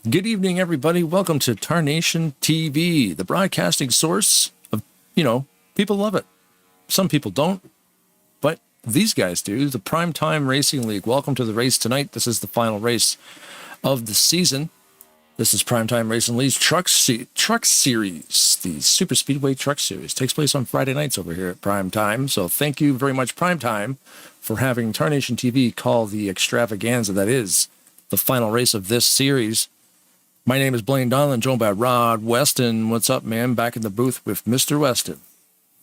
Good evening, everybody. Welcome to Tarnation TV, the broadcasting source of, people love it. Some people don't, but these guys do. The Primetime Racing League. Welcome to the race tonight. This is the final race of the season. This is Primetime Racing League's Truck Series, the Superspeedway Truck Series. Takes place on Friday nights over here at Primetime. So thank you very much, Primetime, for having Tarnation TV call the extravaganza that is the final race of this series. My name is Blaine Donlan, joined by Rod Weston. What's up, man? Back in the booth with Mr. Weston.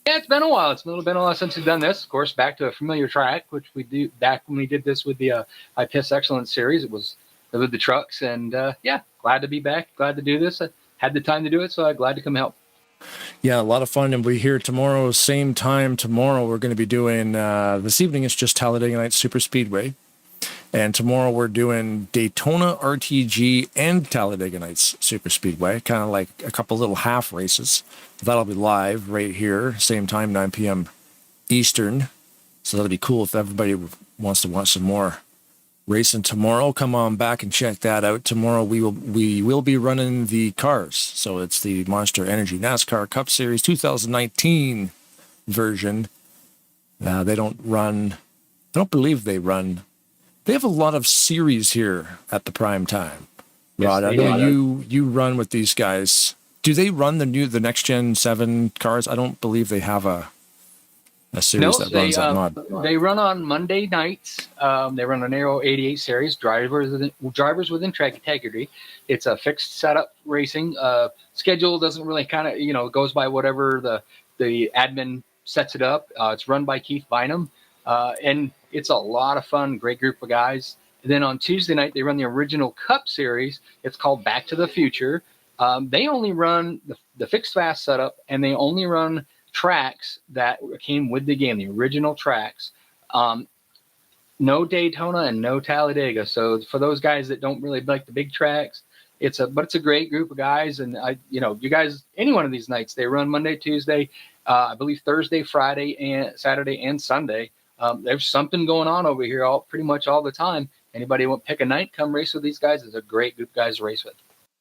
Yeah, it's been a while. It's been a while since we've done this. Of course, back to a familiar track, which we do back when we did this with the IPS Excellence series. It was with the trucks, and yeah, glad to be back. Glad to do this. I had the time to do it, so I'm glad to come help. Yeah, a lot of fun, and we're here tomorrow, same time tomorrow. We're going to be doing, this evening it's just Talladega Nights Superspeedway. And tomorrow we're doing Daytona RTG and Talladega Nights Superspeedway, kind of like a couple little half races. That'll be live right here, same time, 9 p.m. Eastern. So that'll be cool if everybody wants to watch some more racing tomorrow. Come on back and check that out. Tomorrow we will be running the cars. So it's the Monster Energy NASCAR Cup Series 2019 version. They don't believe they run. They have a lot of series here at the Prime Time. Rod, I know you run with these guys. Do they run the next gen 7 cars? I don't believe they have a series that runs that mod. They run on Monday nights. They run an Aero 88 series, drivers within track integrity. It's a fixed setup racing. Schedule doesn't really goes by whatever the admin sets it up. It's run by Keith Bynum. And it's a lot of fun, great group of guys. And then on Tuesday night, they run the original Cup Series. It's called Back to the Future. They only run the fixed fast setup, and they only run tracks that came with the game, the original tracks. No Daytona and no Talladega. So for those guys that don't really like the big tracks, it's a great group of guys. And you guys, any one of these nights, they run Monday, Tuesday, I believe Thursday, Friday, and Saturday and Sunday. There's something going on over here pretty much all the time. Anybody want to pick a night, come race with these guys. It's a great group of guys to race with.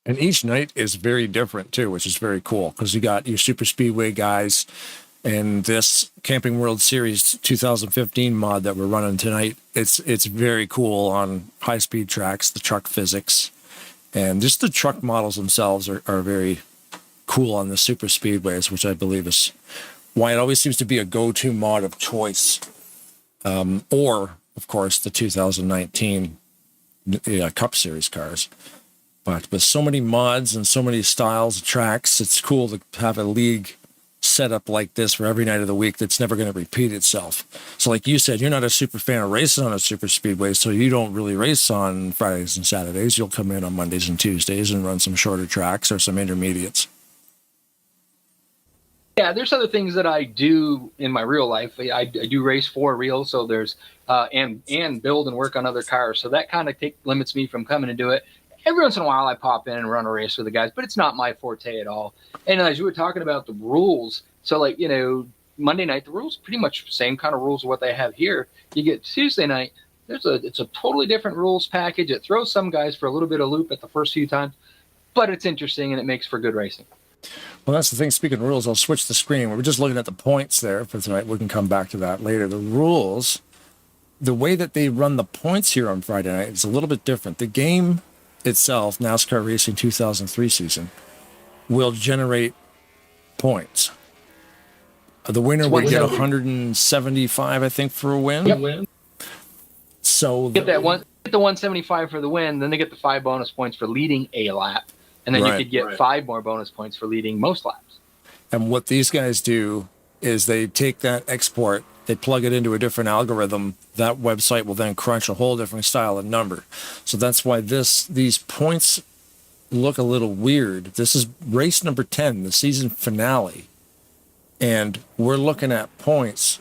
And each night is very different, too, which is very cool because you got your Super Speedway guys and this Camping World Series 2015 mod that we're running tonight. It's very cool on high-speed tracks, the truck physics. And just the truck models themselves are very cool on the Super Speedways, which I believe is why it always seems to be a go-to mod of choice. Or, of course, the 2019 Cup Series cars. But with so many mods and so many styles of tracks, it's cool to have a league set up like this for every night of the week that's never going to repeat itself. So like you said, you're not a super fan of racing on a super speedway, so you don't really race on Fridays and Saturdays. You'll come in on Mondays and Tuesdays and run some shorter tracks or some intermediates. Yeah, there's other things that I do in my real life. I do race for real, so there's and build and work on other cars. So that kind of limits me from coming to do it. Every once in a while, I pop in and run a race with the guys, but it's not my forte at all. And as you were talking about the rules, so Monday night, the rules pretty much the same kind of rules of what they have here. You get Tuesday night, it's a totally different rules package. It throws some guys for a little bit of loop at the first few times, but it's interesting and it makes for good racing. Well, that's the thing. Speaking of rules, I'll switch the screen. We were just looking at the points there for tonight. We can come back to that later. The rules, the way that they run the points here on Friday night is a little bit different. The game itself, NASCAR Racing 2003 season, will generate points. The winner will get 175, I think, for a win. Yep. So get the 175 for the win, then they get the 5 bonus points for leading a lap. And then you could get 5 more bonus points for leading most laps. And what these guys do is they take that export, they plug it into a different algorithm. That website will then crunch a whole different style and number. So that's why these points look a little weird. This is race number 10, the season finale. And we're looking at points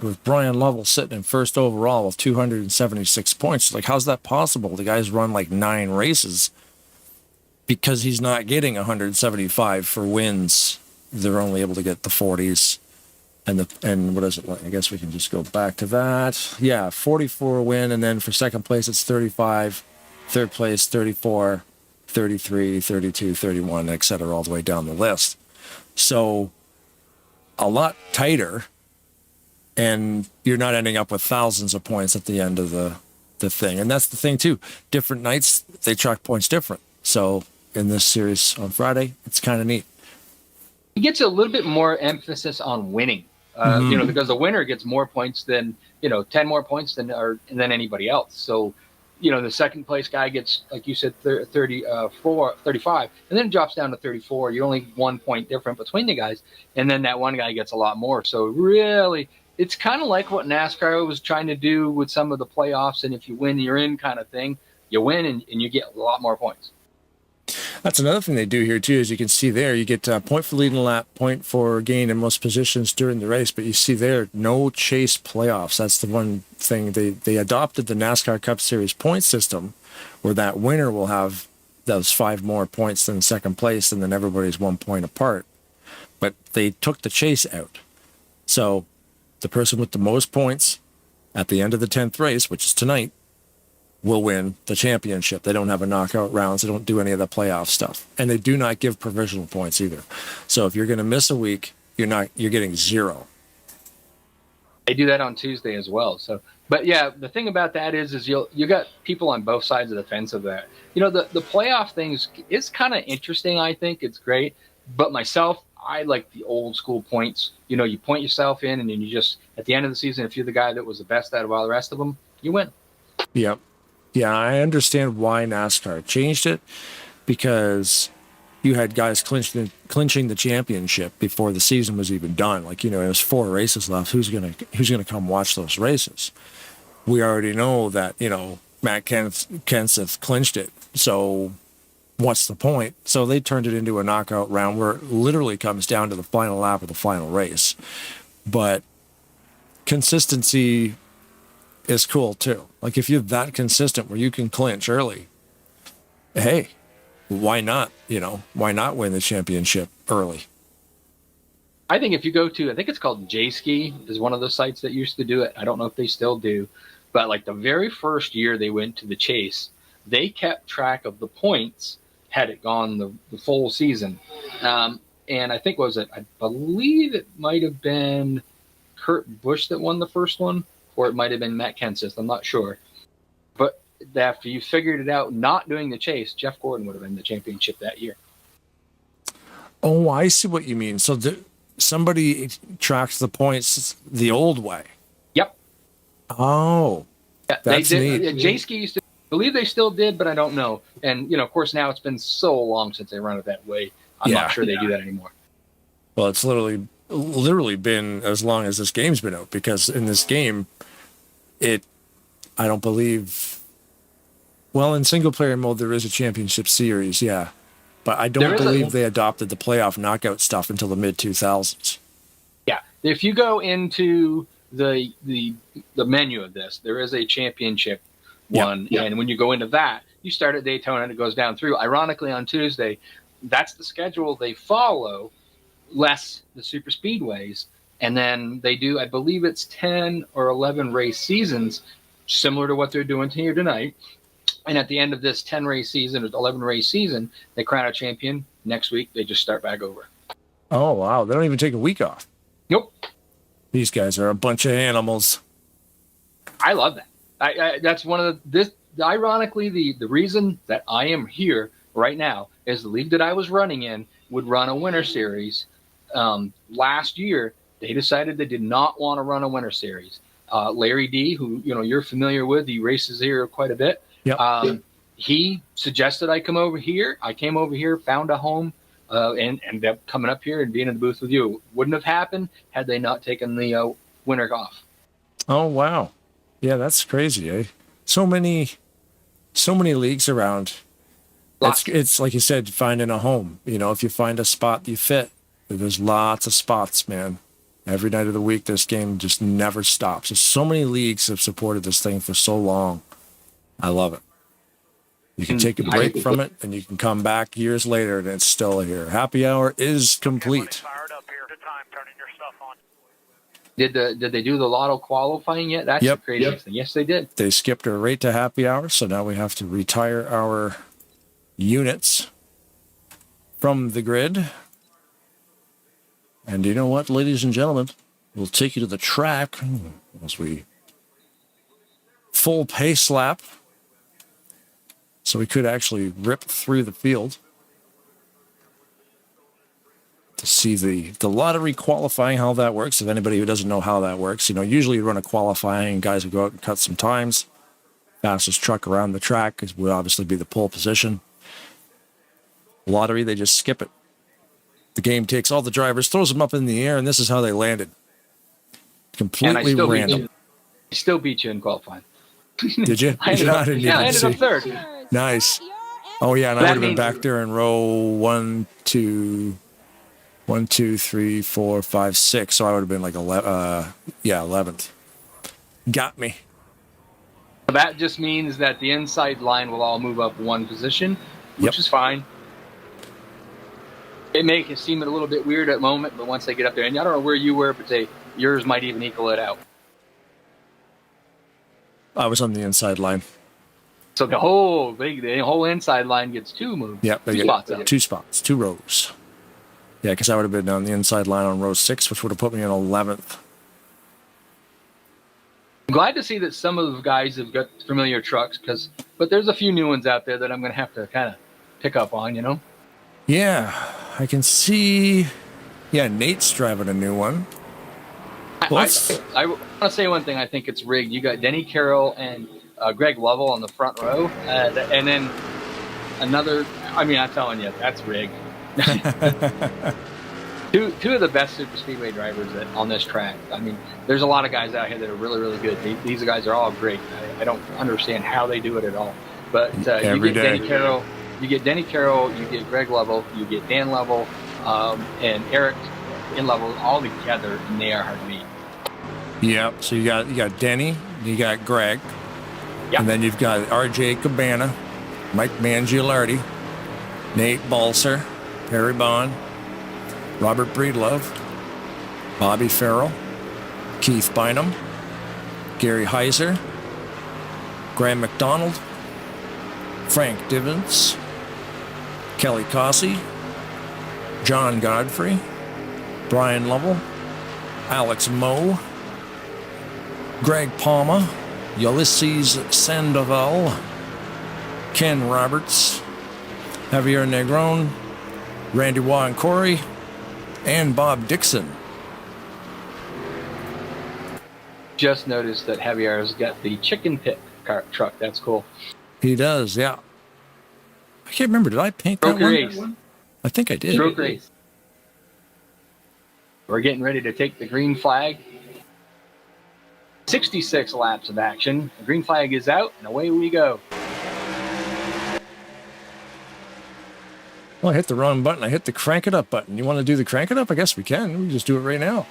with Brian Lovell sitting in first overall with 276 points. Like, how's that possible? The guy's run like 9 races. Because he's not getting 175 for wins, they're only able to get the 40s. And what is it like? I guess we can just go back to that. Yeah, 44 win, and then for second place it's 35, third place 34, 33, 32, 31, et cetera, all the way down the list. So a lot tighter, and you're not ending up with thousands of points at the end of the thing. And that's the thing too. Different nights, they track points different. So in this series on Friday, it's kind of neat. It gets a little bit more emphasis on winning, because the winner gets more points than, 10 more points than anybody else. So, the second place guy gets, like you said, 35, and then it drops down to 34. You're only 1 point different between the guys. And then that one guy gets a lot more. So really, it's kind of like what NASCAR was trying to do with some of the playoffs. And if you win, you're in kind of thing. You win and you get a lot more points. That's another thing they do here too. As you can see there, you get point for leading a lap, point for gain in most positions during the race. But you see there, no chase playoffs. That's the one thing they adopted the NASCAR Cup Series point system, where that winner will have those 5 more points than second place, and then everybody's 1 point apart. But they took the chase out. So the person with the most points at the end of the 10th race, which is tonight, will win the championship. They don't have a knockout rounds. They don't do any of the playoff stuff. And they do not give provisional points either. So if you're going to miss a week, you're getting 0. They do that on Tuesday as well. So, but yeah, the thing about that is you got people on both sides of the fence of that. The playoff thing is kind of interesting. I think it's great. But myself, I like the old school points. You point yourself in, and then you just, at the end of the season, if you're the guy that was the best out of all the rest of them, you win. Yep. Yeah, I understand why NASCAR changed it, because you had guys clinching the championship before the season was even done. Like, it was 4 races left. Who's gonna come watch those races? We already know that, Matt Kenseth clinched it. So what's the point? So they turned it into a knockout round where it literally comes down to the final lap of the final race. But consistency is cool too. Like, if you're that consistent where you can clinch early, hey, why not? Why not win the championship early? I think if you go to, I think it's called J-Ski, is one of those sites that used to do it. I don't know if they still do, but like the very first year they went to the chase, they kept track of the points had it gone the full season. And I think, I believe it might have been Kurt Busch that won the first one, or it might have been Matt Kenseth. I'm not sure. But after you figured it out, not doing the chase, Jeff Gordon would have been the championship that year. Oh, I see what you mean. So somebody tracks the points the old way. Yep. Oh, yeah, that's neat. J-Ski used to, I believe they still did, but I don't know. And, of course, now it's been so long since they run it that way. I'm not sure they do that anymore. Well, it's literally been as long as this game's been out, because in this game, I don't believe, well, in single player mode, there is a championship series. Yeah. But I don't believe they adopted the playoff knockout stuff until the mid 2000s. Yeah. If you go into the menu of this, there is a championship one. Yep. And when you go into that, you start at Daytona and it goes down through. Ironically, on Tuesday, that's the schedule they follow, less the super speedways. And then they do, I believe it's 10 or 11 race seasons, similar to what they're doing here tonight. And at the end of this 10 race season or 11 race season, they crown a champion. Next week, they just start back over. Oh, wow. They don't even take a week off. Nope. These guys are a bunch of animals. I love that. That's one of ironically, the reason that I am here right now is the league that I was running in would run a winter series. Last year, they decided they did not want to run a winter series. Larry D, who you're familiar with, he races here quite a bit. Yep. He suggested I come over here. I came over here, found a home, and ended up coming up here and being in the booth with you. Wouldn't have happened had they not taken the winter off. Oh, wow. Yeah, that's crazy, eh? So many leagues around. It's like you said, finding a home. If you find a spot you fit, there's lots of spots, man. Every night of the week, this game just never stops. There's so many leagues have supported this thing for so long. I love it. You can take a break from it, and you can come back years later, and it's still here. Happy hour is complete. Did they do the lotto qualifying yet? That's the craziest thing. Yes, they did. They skipped her right to happy hour, so now we have to retire our units from the grid. And you know what, ladies and gentlemen? We'll take you to the track as we full pace lap. So we could actually rip through the field to see the lottery qualifying, how that works. If anybody who doesn't know how that works, usually you run a qualifying, guys will go out and cut some times. Fastest truck around the track would obviously be the pole position. Lottery, they just skip it. The game takes all the drivers, throws them up in the air, and this is how they landed. Completely random. I still beat you in qualifying. Did you? I ended up third. Nice. Oh, yeah, and I would have been back there in row 1, 2, 3, 4, 5, 6. So I would have been like 11th. Got me. That just means that the inside line will all move up one position, which is fine. It may seem a little bit weird at the moment, but once they get up there, and I don't know where you were, but yours might even equal it out. I was on the inside line. So the whole inside line gets two moves. Yep, two spots, 2 rows. Yeah, because I would have been on the inside line on row 6, which would have put me in 11th. I'm glad to see that some of the guys have got familiar trucks, but there's a few new ones out there that I'm going to have to kind of pick up on, Yeah, I can see. Yeah, Nate's driving a new one. I want to say one thing. I think it's rigged. You got Denny Carroll and Greg Lovell on the front row, and then another. I mean, I'm telling you, that's rigged. Two of the best Superspeedway drivers on this track. I mean, there's a lot of guys out here that are really, really good. These guys are all great. I don't understand how they do it at all. But you get Denny Carroll, you get Greg Lovell, you get Dan Lovell, and Eric in Lovell all together, and they are hard to beat. Yep. So you got Denny, you got Greg, and then you've got RJ Cabana, Mike Mangialardi, Nate Balser, Perry Bond, Robert Breedlove, Bobby Farrell, Keith Bynum, Gary Heiser, Graham McDonald, Frank Divens, Kelly Cossey, John Godfrey, Brian Lovell, Alex Moe, Greg Palma, Ulysses Sandoval, Ken Roberts, Javier Negron, Randy Waugh and Corey, and Bob Dixon. Just noticed that Javier's got the chicken pit truck. That's cool. He does, yeah. I can't remember. Did I paint that one? I think I did. Stroke race. We're getting ready to take the green flag. 66 laps of action. The green flag is out, and away we go. Well, I hit the wrong button. I hit the crank it up button. You want to do the crank it up? I guess we can. We can just do it right now.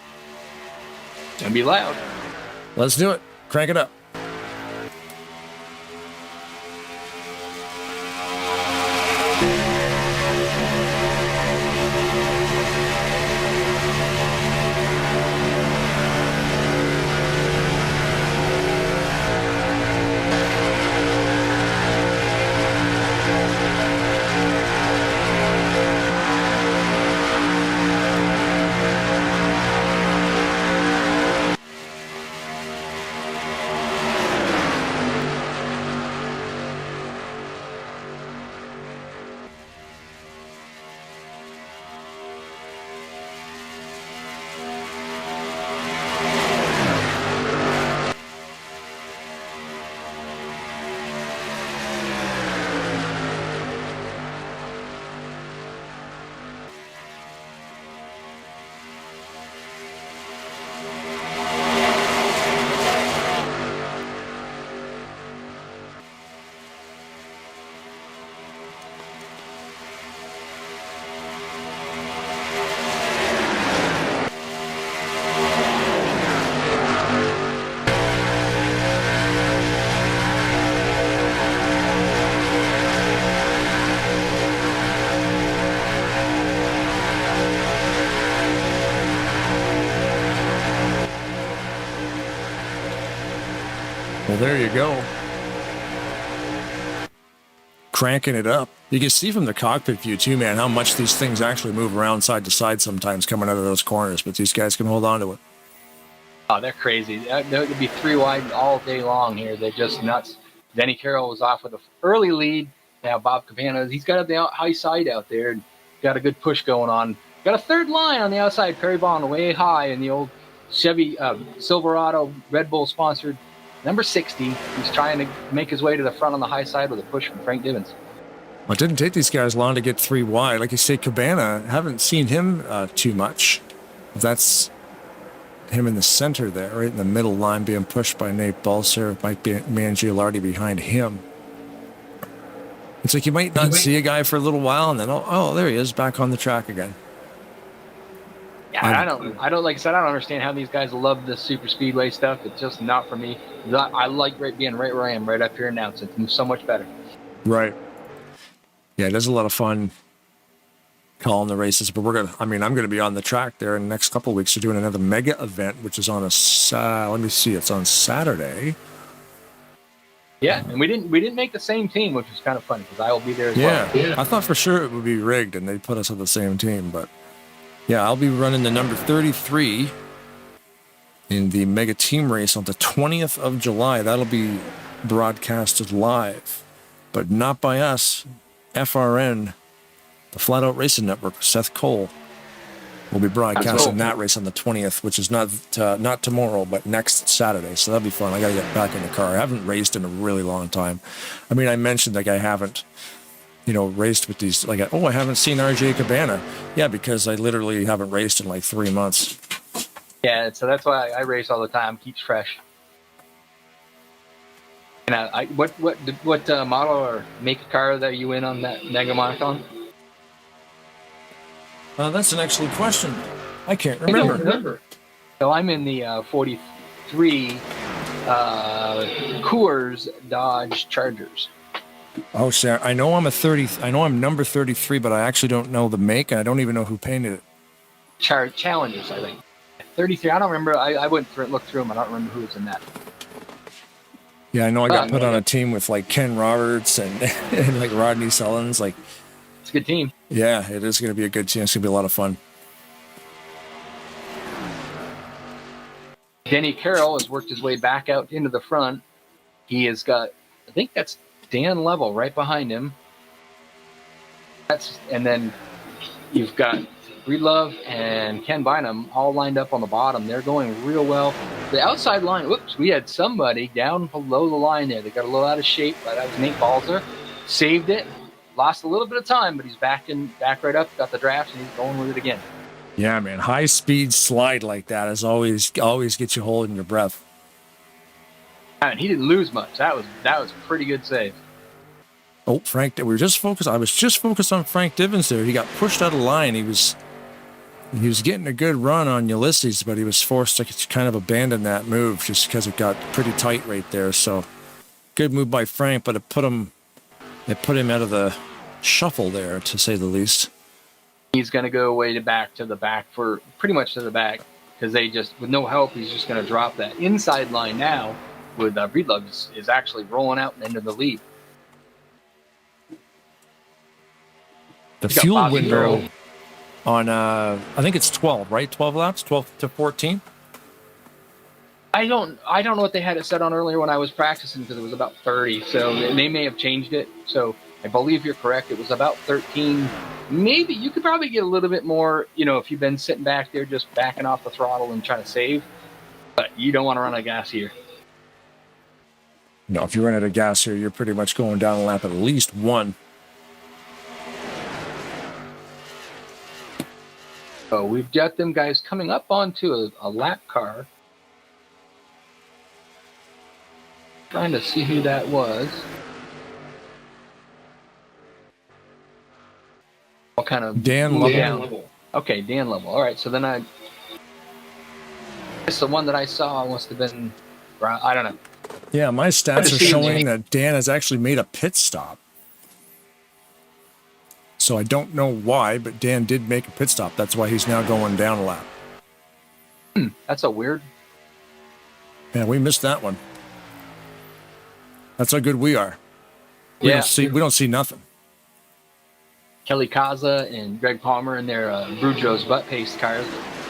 It's going to be loud. Let's do it. Crank it up. Well, there you go. cranking it up. You can see from the cockpit view too, man, how much these things actually move around side to side sometimes coming out of those corners, but these guys can hold on to it. Oh, they're crazy. There could be 3 wide all day long here. They're just nuts. Denny Carroll was off with an early lead. Now Bob Cabana, he's got the high side out there and got a good push going on. Got a third line on the outside. Perry Bond way high in the old Chevy Silverado Red Bull sponsored number 60. He's trying to make his way to the front on the high side with a push from Frank Divens. Well, it didn't take these guys long to get 3 wide. Like you say, Cabana, haven't seen him too much. That's him in the center there, right in the middle line, being pushed by Nate Balser. Might be Mangialardi behind him. It's like you might not see a guy for a little while, and then oh, there he is, back on the track again. Yeah, I don't like I said, I don't understand how these guys love this super speedway stuff. It's just not for me. I like being right where I am, right up here announcing. It's so much better. Right. Yeah, it is a lot of fun calling the races, but I'm gonna be on the track there in the next couple of weeks. They're doing another mega event, which is on let me see, it's on Saturday. Yeah, and we didn't make the same team, which was kind of funny because I will be there as well. Yeah, I thought for sure it would be rigged and they put us on the same team, but yeah, I'll be running the number 33 in the mega team race on the 20th of July. That'll be broadcasted live, but not by us. FRN, the Flatout Racing Network, Seth Cole, will be broadcasting that race on the 20th, which is not tomorrow, but next Saturday. So that'll be fun. I got to get back in the car. I haven't raced in a really long time. I mean, I mentioned like I haven't, raced with these, like, I haven't seen RJ Cabana. Yeah, because I literally haven't raced in like 3 months. Yeah, so that's why I race all the time. Keeps fresh. And what model or make of car that you in on that Mega Marathon? That's an excellent question. I can't remember. I don't remember. So I'm in the 43 Coors Dodge Chargers. Oh, Sarah, I know I'm number 33, but I actually don't know the make, and I don't even know who painted it. Challengers, I think. 33. I don't remember. I went looked through them. I don't remember who was in that. Yeah, I know I got put on a team with like Ken Roberts and like Rodney Sullins. Like, it's a good team. Yeah, it is going to be a good team. It's going to be a lot of fun. Denny Carroll has worked his way back out into the front. He has got, I think that's Dan Level right behind him. And then you've got Breedlove and Ken Bynum all lined up on the bottom. They're going real well. The outside line, whoops, we had somebody down below the line there. They got a little out of shape, but that was Nate Balzer. Saved it. Lost a little bit of time, but he's back right up, got the draft, and he's going with it again. Yeah, man. High speed slide like that is always gets you holding your breath. And he didn't lose much. That was a pretty good save. Oh, Frank, I was just focused on Frank Divens there. He got pushed out of line. He was getting a good run on Ulysses, but he was forced to kind of abandon that move just because it got pretty tight right there. So good move by Frank, but it put him out of the shuffle there, to say the least. He's going to go way to the back for pretty much to the back because they just, with no help, he's just going to drop that inside line now with Breedlove is actually rolling out into the lead. The fuel window on, I think it's 12, right? 12 laps, 12 to 14. I don't know what they had it set on earlier when I was practicing because it was about 30. So they may have changed it. So I believe you're correct. It was about 13. Maybe you could probably get a little bit more, if you've been sitting back there just backing off the throttle and trying to save. But you don't want to run out of gas here. No, if you run out of gas here, you're pretty much going down a lap at least one. So we've got them guys coming up onto a lap car. Trying to see who that was. What kind of Dan Level? Okay, Dan Level. All right, so then I guess the one that I saw must have been, I don't know. Yeah, my stats are showing that Dan has actually made a pit stop. So I don't know why, but Dan did make a pit stop. That's why he's now going down a lap. That's a weird. Yeah, we missed that one. That's how good we are. We Yeah. don't see nothing. Kelly Kaza and Greg Palmer in their Brujo's butt paste cars.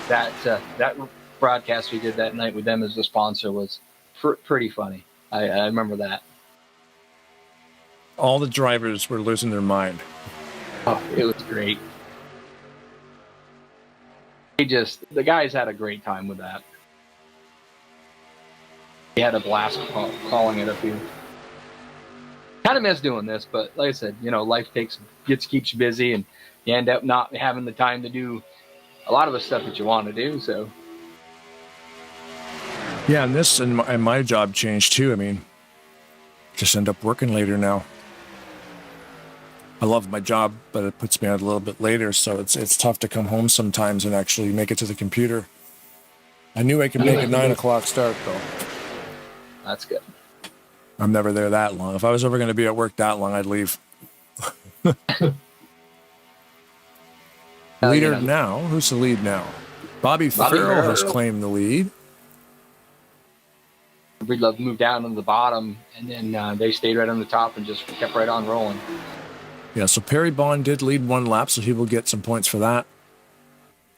That broadcast we did that night with them as the sponsor was pretty funny. I remember that. All the drivers were losing their mind. Oh, it was great. The guys had a great time with that. He had a blast calling it a few. Kind of miss doing this, but like I said, life keeps you busy, and you end up not having the time to do a lot of the stuff that you want to do. So, yeah, and my job changed too. I mean, just end up working later now. I love my job, but it puts me out a little bit later, so it's tough to come home sometimes and actually make it to the computer. I knew I could make a 9 o'clock start, though. That's good. I'm never there that long. If I was ever going to be at work that long, I'd leave. Leader now? Who's the lead now? Bobby Farrell has claimed the lead. Breedlove moved down to the bottom, and then they stayed right on the top and just kept right on rolling. Yeah, so Perry Bond did lead 1 lap, so he will get some points for that.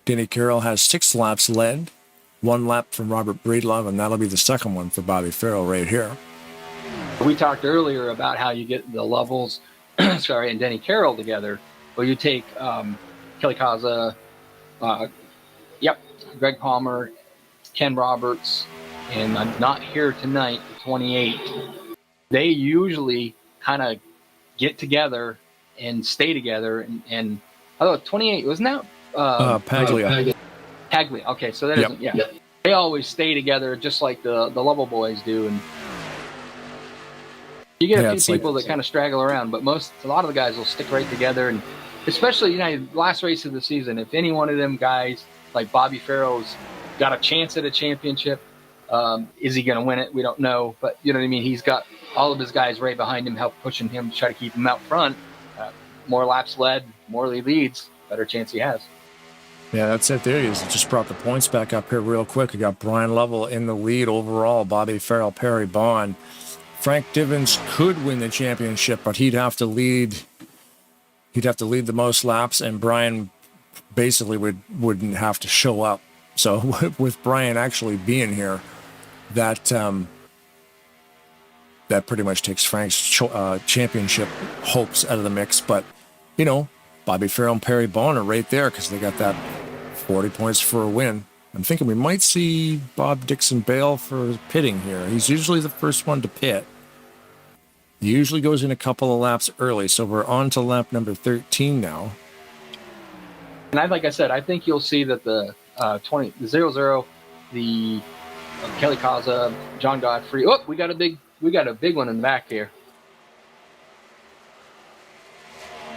Denny Carroll has 6 laps led. 1 lap from Robert Breedlove, and that'll be the second one for Bobby Farrell right here. We talked earlier about how you get the levels, and Denny Carroll together. Well, you take Kelly Kaza, Greg Palmer, Ken Roberts, and I'm not here tonight, 28. They usually kind of get together and stay together. And although 28, wasn't that? Paglia. Paglia. Okay, so that isn't, yeah. They always stay together just like the Level Boys do. And you get a few people that kind of straggle around, but a lot of the guys will stick right together. And especially, last race of the season, if any one of them guys, like Bobby Farrell's got a chance at a championship, is he going to win it? We don't know. But you know what I mean? He's got all of his guys right behind him, help pushing him to try to keep him out front. More laps led, more he leads, better chance he has. Yeah, that's it. There he is. Just brought the points back up here real quick. We got Brian Lovell in the lead overall. Bobby Farrell, Perry Bond. Frank Divins could win the championship, but he'd have to lead the most laps, and Brian basically wouldn't have to show up. So with Brian actually being here, that pretty much takes Frank's championship hopes out of the mix. But Bobby Farrell and Perry Bond are right there because they got that 40 points for a win. I'm thinking we might see Bob Dixon bail for pitting here. He's usually the first one to pit. He usually goes in a couple of laps early, so we're on to lap number 13 now. And like I said, I think you'll see that the 00, the Kelly Kaza, John Godfrey. Oh, we got a big one in the back here.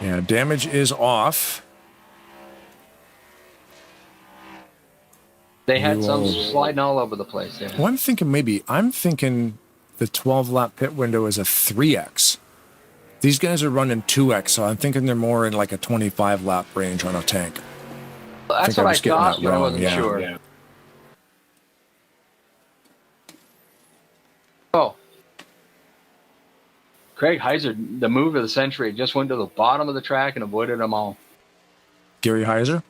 Yeah, damage is off. They had some sliding all over the place there. Well, I'm thinking the 12-lap pit window is a 3X. These guys are running 2X, so I'm thinking they're more in like a 25-lap range on a tank. Well, that's what I thought, but I wasn't sure. Yeah. Oh. Craig Heiser, the move of the century, just went to the bottom of the track and avoided them all. Gary Heiser?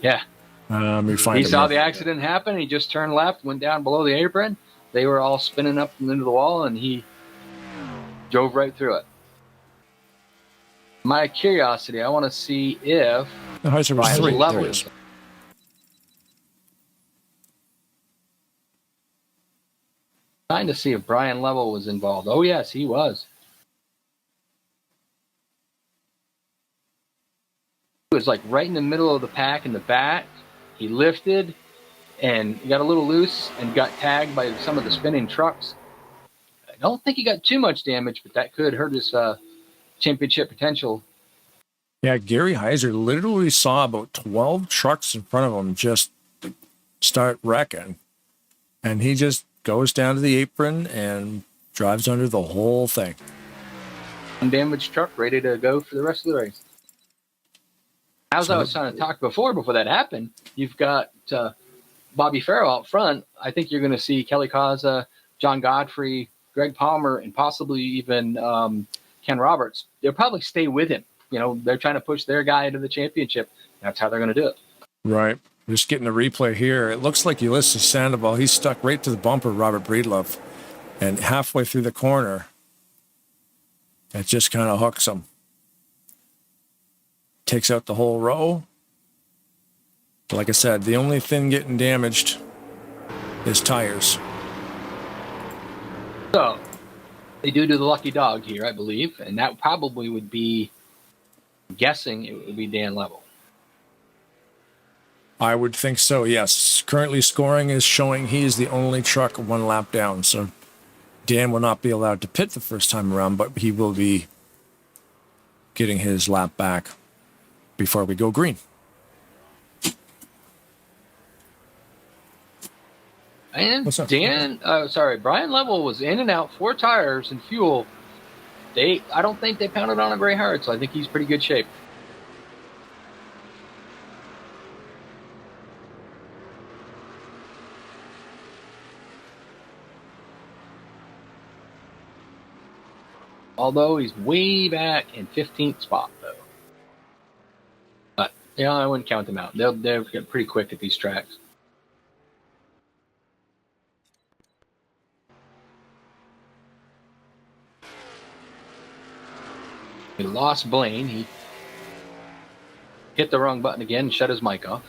Yeah. He saw the accident happen. He just turned left, went down below the apron. They were all spinning up into the wall, and he drove right through it. My curiosity, I want to see if Heiser was 3. Level. There it is. Trying to see if Brian Lovell was involved. Oh, yes, he was. He was like right in the middle of the pack in the back. He lifted and he got a little loose and got tagged by some of the spinning trucks. I don't think he got too much damage, but that could hurt his championship potential. Yeah, Gary Heiser literally saw about 12 trucks in front of him just start wrecking. And he just goes down to the apron and drives under the whole thing. Undamaged truck ready to go for the rest of the race. As I was trying to talk before that happened, you've got Bobby Farrell out front. I think you're going to see Kelly Kaza, John Godfrey, Greg Palmer, and possibly even Ken Roberts, they'll probably stay with him. You know, they're trying to push their guy into the championship. That's how they're going to do it. Right. Just getting the replay here. It looks like Ulysses Sandoval. He's stuck right to the bumper of Robert Breedlove. And halfway through the corner, it just kind of hooks him. Takes out the whole row. Like I said, the only thing getting damaged is tires. So, they do the lucky dog here, I believe. And that probably would be, I'm guessing it would be Dan Level. I would think so, yes. Currently scoring is showing he's the only truck 1 lap down. So Dan will not be allowed to pit the first time around, but he will be getting his lap back before we go green. And Brian Level was in and out, 4 tires and fuel. I don't think they pounded on it very hard, so I think he's pretty good shape. Although he's way back in 15th spot, though. But, yeah, I wouldn't count them out. They'll get pretty quick at these tracks. He lost Blaine. He hit the wrong button again and shut his mic off.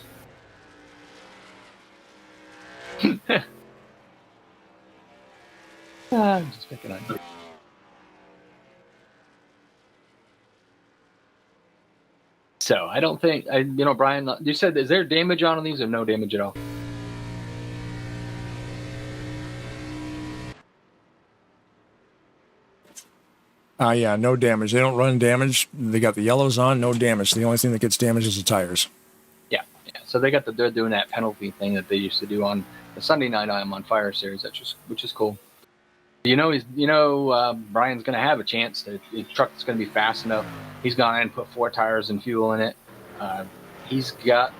I'm just picking on you. So I don't think, Brian, you said, is there damage on these or no damage at all? Yeah, no damage. They don't run damage. They got the yellows on, no damage. The only thing that gets damaged is the tires. Yeah. So they're doing that penalty thing that they used to do on the Sunday Night I'm on Fire series, which is cool. Brian's going to have a chance. The truck's going to be fast enough. He's gone in and put 4 tires and fuel in it. He's got,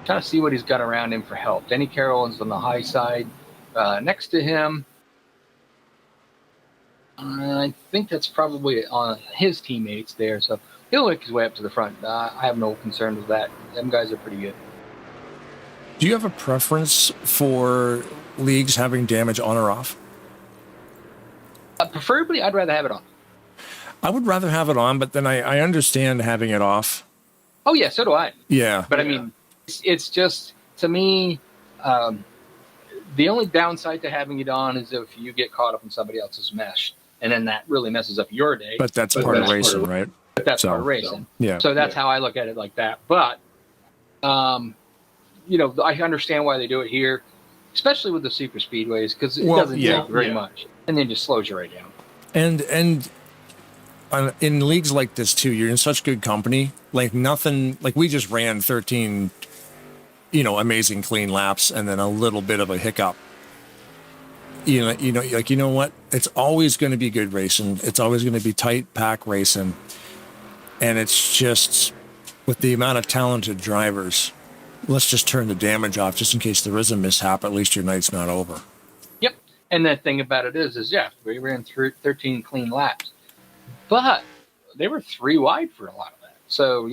trying to see what he's got around him for help. Denny Carroll's on the high side. Next to him, I think that's probably on his teammates there. So he'll make his way up to the front. I have no concern with that. Them guys are pretty good. Do you have a preference for leagues having damage on or off? Preferably, I'd rather have it on. I would rather have it on, but then I understand having it off. Oh, yeah, so do I. Yeah. But, I mean, it's just, to me, the only downside to having it on is if you get caught up in somebody else's mesh, and then that really messes up your day. But that's part of racing, right? But that's part of racing. Yeah. So that's how I look at it like that. But, I understand why they do it here, especially with the super speedways, because it doesn't take very much, and then just slows you right down. And in leagues like this too, you're in such good company. Like nothing, like we just ran 13, amazing clean laps, and then a little bit of a hiccup. You know what? It's always going to be good racing. It's always going to be tight pack racing, and it's just with the amount of talented drivers. Let's just turn the damage off just in case there is a mishap. At least your night's not over. Yep. And the thing about it is we ran through 13 clean laps, but they were 3 wide for a lot of that. So,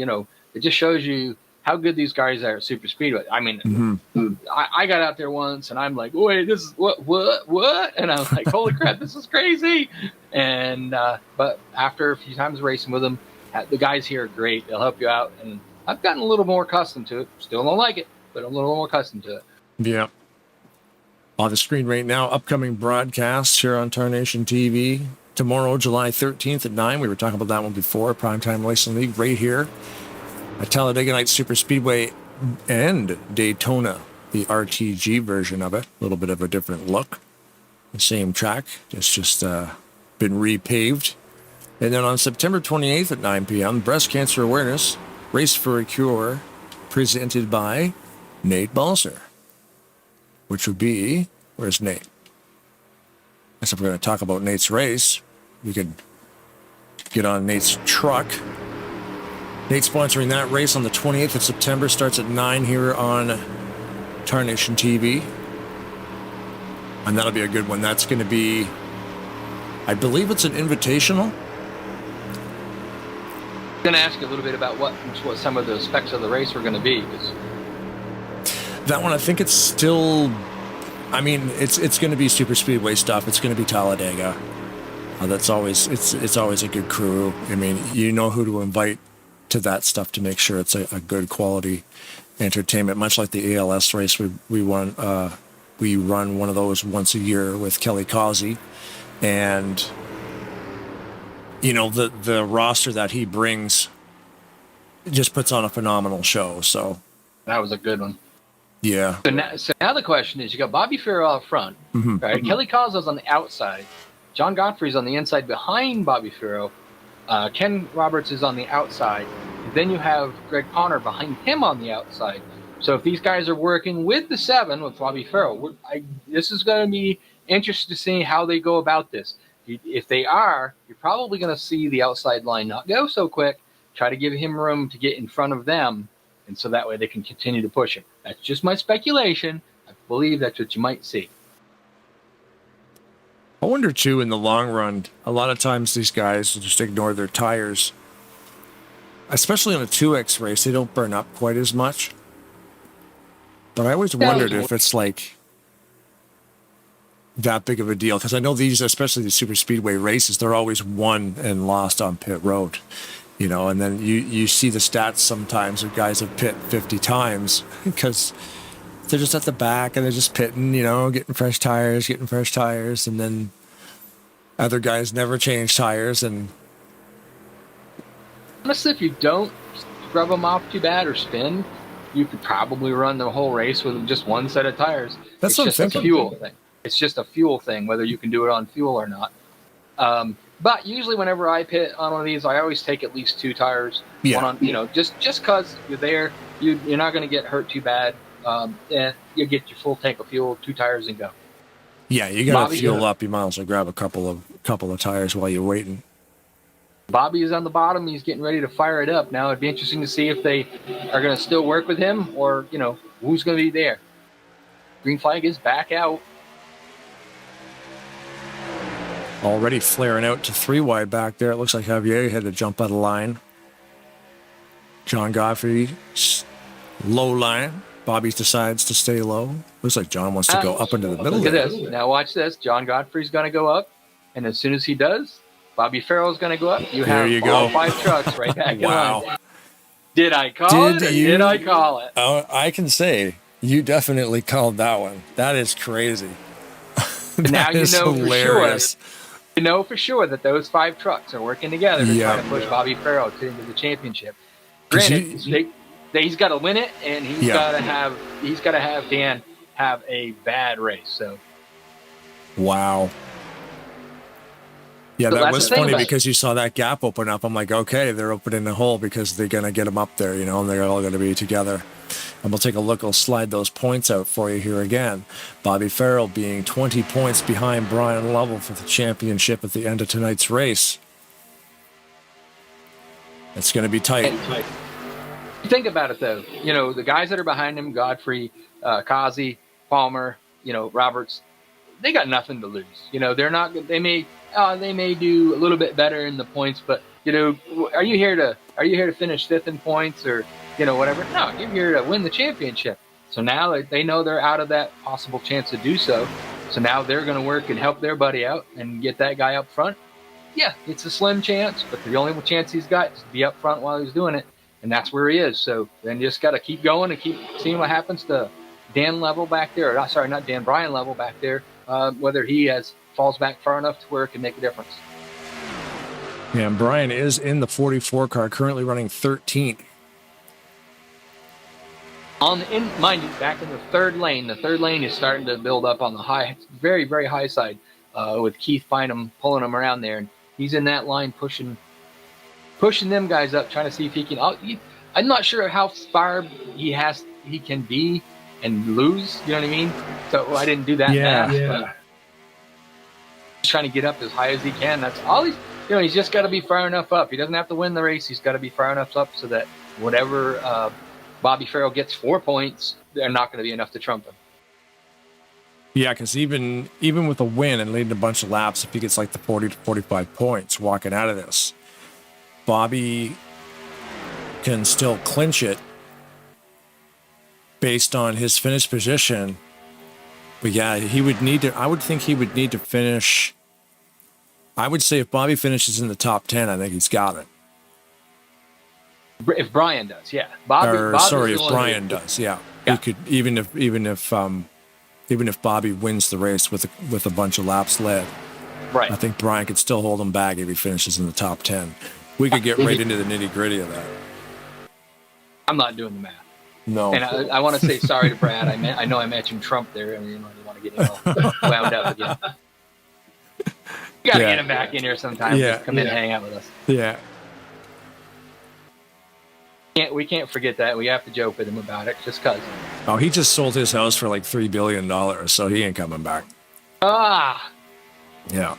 it just shows you how good these guys are at super speedway. I mean, I got out there once and I'm like, wait, this is what? And I was like, holy crap, this is crazy. And, but after a few times racing with them, the guys here are great. They'll help you out. And I've gotten a little more accustomed to it. Still don't like it, but I'm a little more accustomed to it. Yeah. On the screen right now, upcoming broadcasts here on Tarnation TV. Tomorrow, July 13th at 9. We were talking about that one before. Primetime Racing League right here at Talladega Nights Superspeedway and Daytona, the RTG version of it. A little bit of a different look. The same track, just been repaved. And then on September 28th at 9 p.m., Breast Cancer Awareness, Race for a Cure, presented by Nate Balser, which would be, where's Nate? I guess if we're going to talk about Nate's race, we could get on Nate's truck. Nate's sponsoring that race on the 28th of September, starts at 9 here on Tarnation TV. And that'll be a good one. That's going to be I believe it's an invitational. I'm going to ask you a little bit about what some of the specs of the race were going to be. That one, I think it's still, I mean, it's going to be super speedway stuff. It's going to be Talladega. That's always, it's always a good crew. I mean, you know who to invite to that stuff to make sure it's a good quality entertainment. Much like the ALS race, we run one of those once a year with Kelly Causey, and you know, the roster that he brings just puts on a phenomenal show. So that was a good one. Yeah. So now the question is, you got Bobby Farrell out front, right? Kelly Causey's on the outside. John Godfrey's on the inside behind Bobby Farrell. Ken Roberts is on the outside. Then you have Greg Conner behind him on the outside. So if these guys are working with the 7 with Bobby Farrell, this is going to be interesting to see how they go about this. If they are, you're probably going to see the outside line not go so quick. Try to give him room to get in front of them, and so that way they can continue to push him. That's just my speculation. I believe that's what you might see. I wonder, too, in the long run, a lot of times these guys will just ignore their tires. Especially on a 2X race, they don't burn up quite as much. But I always wondered if it's like that big of a deal, because I know these, especially the super speedway races, they're always won and lost on pit road, you know. And then you see the stats sometimes of guys have pit 50 times because they're just at the back and they're just pitting, you know, getting fresh tires, and then other guys never change tires. And honestly, if you don't rub them off too bad or spin, you could probably run the whole race with just one set of tires. That's what I'm thinking. It's just a fuel thing. It's just a fuel thing, whether you can do it on fuel or not. But usually whenever I pit on one of these, I always take at least 2 tires. Yeah. One on, you know, just because you're there, you're not going to get hurt too bad. And you get your full tank of fuel, 2 tires, and go. Yeah, you got to fuel up. You might as well grab a couple of tires while you're waiting. Bobby is on the bottom. He's getting ready to fire it up. Now it'd be interesting to see if they are going to still work with him, or, you know, who's going to be there. Green flag is back out. Already flaring out to 3 wide back there. It looks like Javier had to jump out of line. John Godfrey, low line. Bobby decides to stay low. Looks like John wants to go up into the middle. Look at this. Now watch this. John Godfrey's going to go up, and as soon as he does, Bobby Farrell's going to go up. You have all 5 trucks right back in line. Did I call it? Did I call it? I can say you definitely called that one. That is crazy. Now you know hilarious. For sure. You know for sure that those 5 trucks are working together to try to push Bobby Farrell into the championship. Granted, he's got to win it, and he's got to have Dan have a bad race. So, wow. Yeah, so that was funny because you saw that gap open up. I'm like, okay, they're opening the hole because they're going to get them up there, you know, and they're all going to be together. And we'll take a look. I'll slide those points out for you here again. Bobby Farrell being 20 points behind Brian Lovell for the championship at the end of tonight's race. It's going to be tight. Think about it, though. You know, the guys that are behind him, Godfrey, Causey, Palmer, you know, Roberts, they got nothing to lose. You know, they're not. They may do a little bit better in the points, but you know, are you here to finish 5th in points or, you know, whatever? No, you're here to win the championship. So now they know they're out of that possible chance to do so. So now they're going to work and help their buddy out and get that guy up front. Yeah, it's a slim chance, but the only chance he's got is to be up front while he's doing it, and that's where he is. So then you just got to keep going and keep seeing what happens to Dan Level back there. Or, sorry, not Dan, Brian Level back there. Whether he falls back far enough to where it can make a difference. Yeah, and Brian is in the 44 car, currently running 13th. Mind you, back in the 3rd lane. The 3rd lane is starting to build up on the high, very, very high side, with Keith Bynum pulling him around there. And he's in that line pushing them guys up, trying to see if he can. I'm not sure how far he can be and lose. You know what I mean? So I didn't do that math. Yeah. He's trying to get up as high as he can. That's all he's. You know, he's just got to be far enough up. He doesn't have to win the race. He's got to be far enough up so that whatever Bobby Farrell gets 4 points, they're not going to be enough to trump him. Yeah, because even with a win and leading a bunch of laps, if he gets like the 40 to 45 points walking out of this, Bobby can still clinch it based on his finish position. But yeah, he would need to. I would think he would need to finish. I would say if Bobby finishes in the top 10, I think he's got it. If Brian does, yeah. Bobby's If Brian does, yeah. He could even if Bobby wins the race with a bunch of laps led. Right. I think Brian could still hold him back if he finishes in the top 10. We could get right into the nitty gritty of that. I'm not doing the math. No. And I want to say sorry to Brad. I know I mentioned Trump there, and I didn't want to get him all wound up again. You got to get him back in here sometime. Yeah. Just come in and hang out with us. Yeah. We can't forget that. We have to joke with him about it, just cause. Oh, he just sold his house for like $3 billion, so he ain't coming back. Ah. Yeah.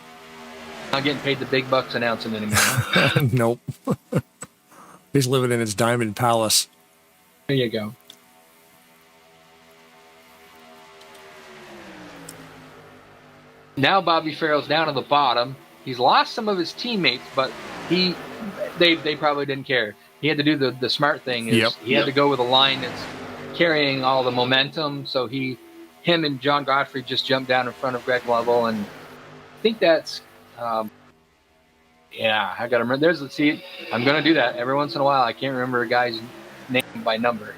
Not getting paid the big bucks announcing anymore. Nope. He's living in his diamond palace. There you go. Now Bobby Farrell's down at the bottom. He's lost some of his teammates, but they probably didn't care. He had to do the smart thing. He had to go with a line that's carrying all the momentum. So him and John Godfrey just jumped down in front of Greg Lovell, and I think that's I got to remember. I'm going to do that every once in a while. I can't remember a guy's name by number.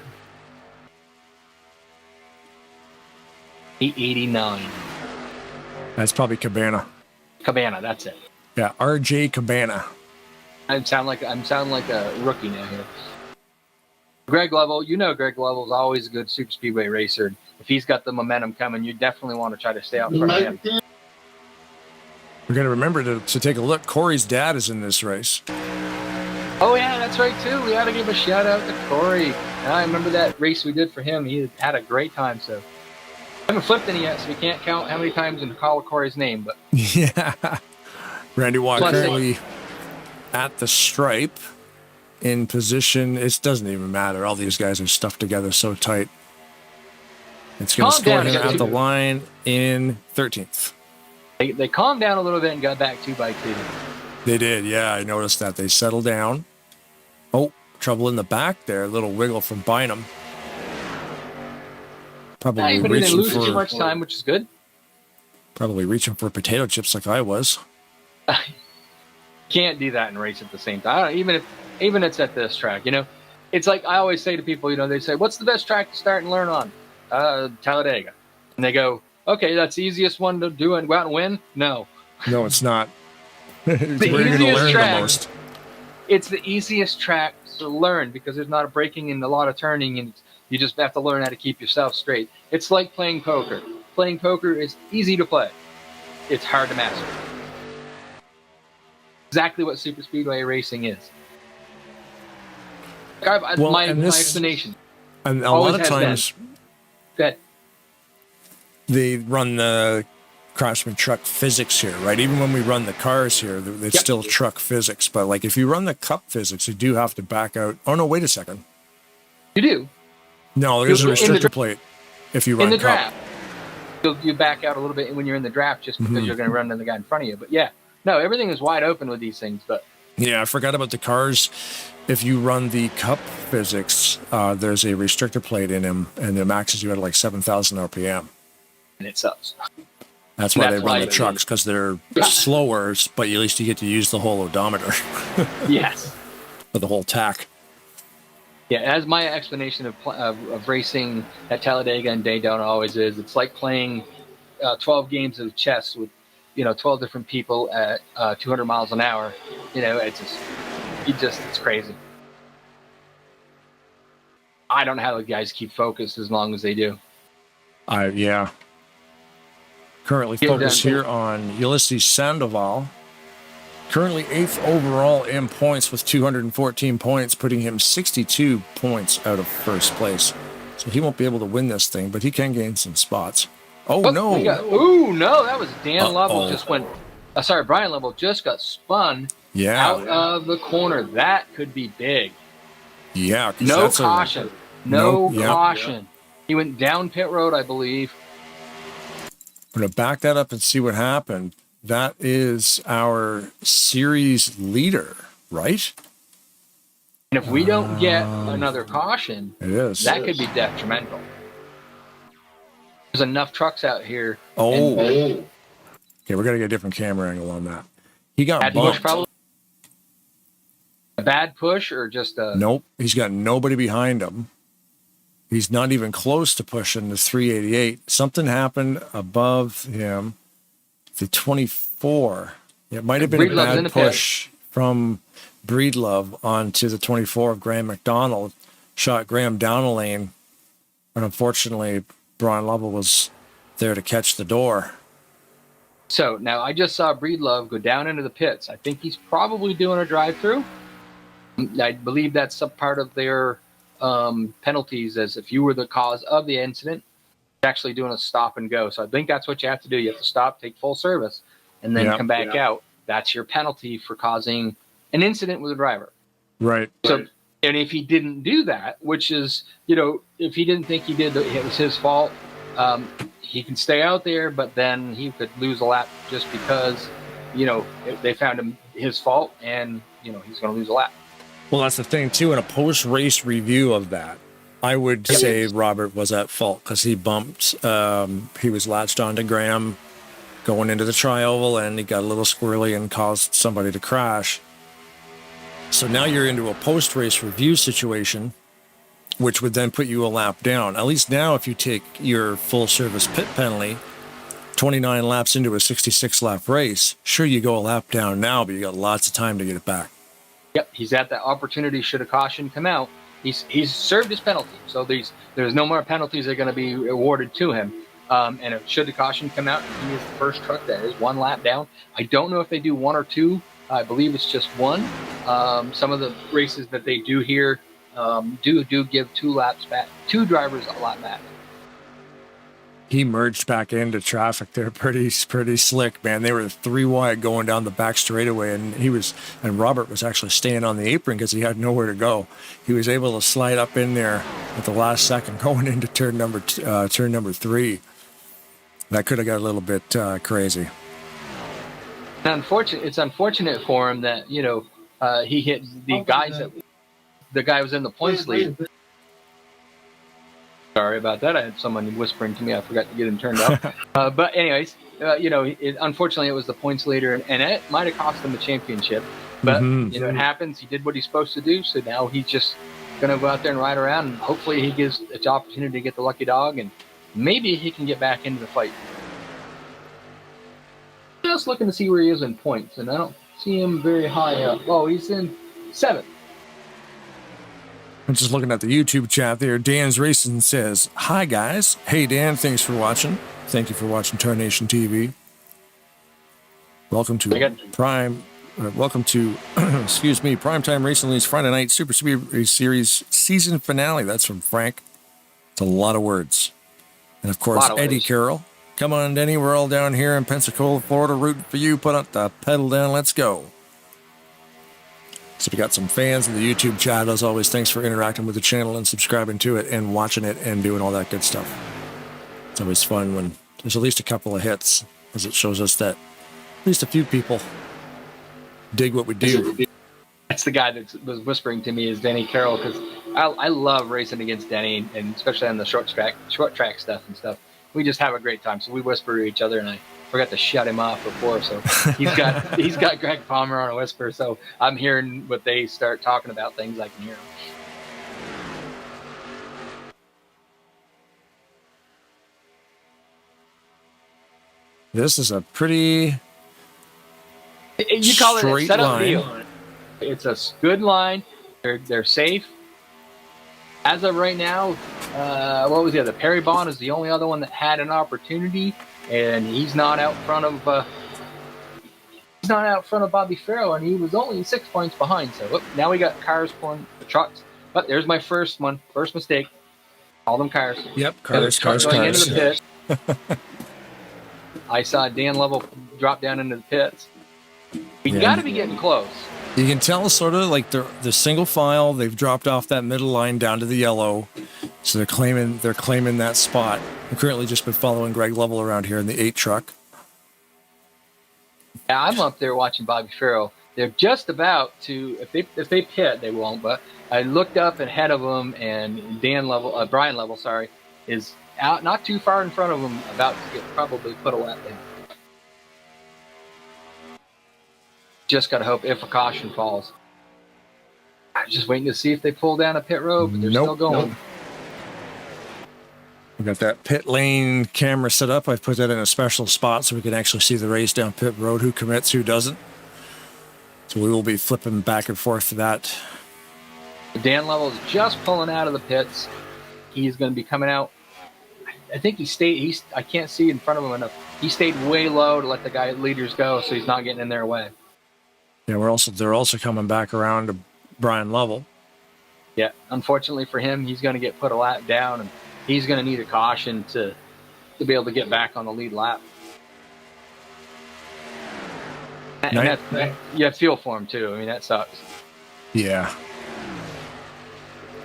889. That's probably Cabana. Cabana, that's it. Yeah, RJ Cabana. I sound like a rookie now here. Greg Lovell, Greg Lovell's always a good super speedway racer. If he's got the momentum coming, you definitely want to try to stay out in front of him. We're going to remember to take a look. Corey's dad is in this race. Oh, yeah, that's right, too. We got to give a shout-out to Corey. And I remember that race we did for him. He had a great time, so. I haven't flipped any yet, so we can't count how many times and call Corey's name. But yeah. Randy Watt currently at the stripe in position. It doesn't even matter. All these guys are stuffed together so tight. It's going to score him at the line in 13th. They calmed down a little bit and got back 2 by 2. They did, yeah. I noticed that. They settled down. Oh, trouble in the back there. A little wiggle from Bynum. Probably but he didn't lose too much time, which is good. Probably reaching for potato chips like I was. Can't do that and race at the same time. Even it's at this track, It's like I always say to people, they say, "What's the best track to start and learn on?" Talladega. And they go, "Okay, that's the easiest one to do and go out and win." No, it's not. Where you're going to learn the most. It's the easiest track to learn because there's not a braking and a lot of turning, and you just have to learn how to keep yourself straight. It's like playing poker. Playing poker is easy to play. It's hard to master. Exactly what super speedway racing is. My explanation. And a lot of times, they run the Craftsman truck physics here, right? Even when we run the cars here, it's still truck physics. But like if you run the cup physics, you do have to back out. Oh no, wait a second. You do. No, there's a restrictor plate if you run in the cup. Draft. You back out a little bit when you're in the draft just because you're going to run into the guy in front of you. But no, everything is wide open with these things. But yeah, I forgot about the cars. If you run the cup physics, there's a restrictor plate in them, and it maxes you at like 7,000 RPM. And it sucks. That's why they run the trucks, because they're slower, but at least you get to use the whole odometer. Yes. Or the whole tack. Yeah, as my explanation of racing at Talladega and Daytona always is, it's like playing 12 games of chess with, 12 different people at 200 miles an hour. It's crazy. I don't know how the guys keep focused as long as they do. Yeah. Currently focused here on Ulysses Sandoval. Currently 8th overall in points with 214 points, putting him 62 points out of first place. So he won't be able to win this thing, but he can gain some spots. Oh, no. No. That was Dan Lovell just went. Brian Lovell just got spun out of the corner. That could be big. Yeah. No caution. No caution. He went down pit road, I believe. I'm going to back that up and see what happened. That is our series leader, right? And if we don't get another caution, It is. that could be detrimental. There's enough trucks out here. Okay, we got to get a different camera angle on that. He got bumped. Push, probably. A bad push or just a... Nope, he's got nobody behind him. He's not even close to pushing the 388. Something happened above him. The 24. It might have been a bad push from Breedlove onto the 24 of Graham McDonald. Shot Graham down a lane. And unfortunately, Brian Lovell was there to catch the door. So now I just saw Breedlove go down into the pits. I think he's probably doing a drive-through. I believe that's a part of their penalties, as if you were the cause of the incident, actually doing a stop and go. So I think that's what you have to do. You have to stop, take full service, and then come back out. That's your penalty for causing an incident with a driver. Right. So, and if he didn't do that, which is, you know, if he didn't think he did, it was his fault, he can stay out there, but then he could lose a lap just because, you know, they found him his fault, and, you know, he's going to lose a lap. Well, that's the thing, too. In a post-race review of that, I would say Robert was at fault because he bumped. He was latched onto Graham going into the tri-oval, and he got a little squirrely and caused somebody to crash. So now you're into a post-race review situation, which would then put you a lap down. At least now, if you take your full-service pit penalty, 29 laps into a 66-lap race, sure, you go a lap down now, but you got lots of time to get it back. Yep, he's at that opportunity should a caution come out. He's served his penalty, so there's no more penalties that are going to be awarded to him. And should the caution come out, he is the first truck that is one lap down. I don't know if they do one or two. I believe it's just one. Some of the races that they do here do give 2 laps back, 2 drivers a lap back. He merged back into traffic there pretty slick, man. They were 3 wide going down the back straightaway, and Robert was actually staying on the apron because he had nowhere to go. He was able to slide up in there at the last second going into turn number 3. That could have got a little bit crazy. It's unfortunate for him that, you know, he hit the guy was in the points lead. Sorry about that. I had someone whispering to me. I forgot to get him turned up. But anyways, you know, unfortunately, it was the points leader, and it might have cost him the championship. But, you know, it happens. He did what he's supposed to do, so now he's just going to go out there and ride around, and hopefully he gives it the opportunity to get the lucky dog, and maybe he can get back into the fight. Just looking to see where he is in points, and I don't see him very high up. Oh, he's in 7th. I'm just looking at the YouTube chat there. Dan's Racing says, "Hi, guys. Hey, Dan, thanks for watching. Thank you for watching Tarnation TV. Welcome to Primetime Racing League's Friday Night Super Speedway Series season finale." That's from Frank. It's a lot of words. And, of course, Eddie Carroll. "Come on, Denny. We're all down here in Pensacola, Florida, rooting for you. Put up the pedal down. Let's go." So we got some fans in the YouTube chat. As always, thanks for interacting with the channel and subscribing to it and watching it and doing all that good stuff. It's always fun when there's at least a couple of hits, as it shows us that at least a few people dig what we do. That's the guy that was whispering to me is Denny Carroll, because I love racing against Denny, and especially on the short track stuff and stuff. We just have a great time. So we whisper to each other, and I forgot to shut him off before, so he's got Greg Palmer on a whisper, so I'm hearing what they start talking about, things I can hear them. This is a pretty you call it a setup line. deal. It's a good line. They're safe. As of right now, what was the other? Perry Bond is the only other one that had an opportunity, and he's not out front of Bobby Farrell, and he was only 6 points behind. So now we got cars pulling the trucks. But there's my first mistake. All them cars. Yep, cars. Going into the pit. I saw Dan Lovell drop down into the pits. We got to be getting close. You can tell sort of like the single file, they've dropped off that middle line down to the yellow. So they're claiming that spot. I've currently just been following Greg Lovell around here in the 8 truck. Yeah, I'm up there watching Bobby Farrell. They're just about to, if they pit, they won't. But I looked up ahead of them, and Brian Lovell, sorry, is out not too far in front of them, about to get probably put a lap down. Just got to hope if a caution falls. I'm just waiting to see if they pull down a pit road, but they're still going. Nope. We got that pit lane camera set up. I've put that in a special spot so we can actually see the race down pit road, who commits, who doesn't. So we will be flipping back and forth to that. Dan Lovell is just pulling out of the pits. He's going to be coming out. I think I can't see in front of him enough. He stayed way low to let the leaders go, so he's not getting in their way. Yeah, they're also coming back around to Brian Lovell. Yeah, unfortunately for him, he's going to get put a lap down, and he's going to need a caution to be able to get back on the lead lap. And you feel for him too. I mean, that sucks. Yeah.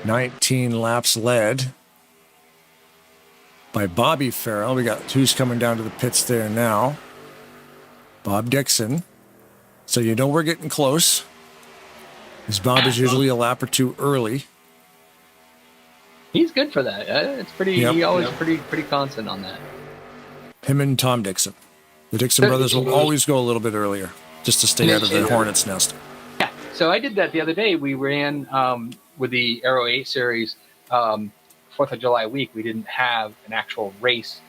19 laps led by Bobby Farrell. We got who's coming down to the pits there now. Bob Dixon. So you know we're getting close. Because Bob is usually a lap or two early. He's good for that. It's pretty. Yep. He always pretty constant on that. Him and Tom Dixon. The Dixon brothers will always go a little bit earlier, just to stay out of the hornet's nest. Yeah. So I did that the other day. We ran with the Aero 8 series 4th of July week. We didn't have an actual race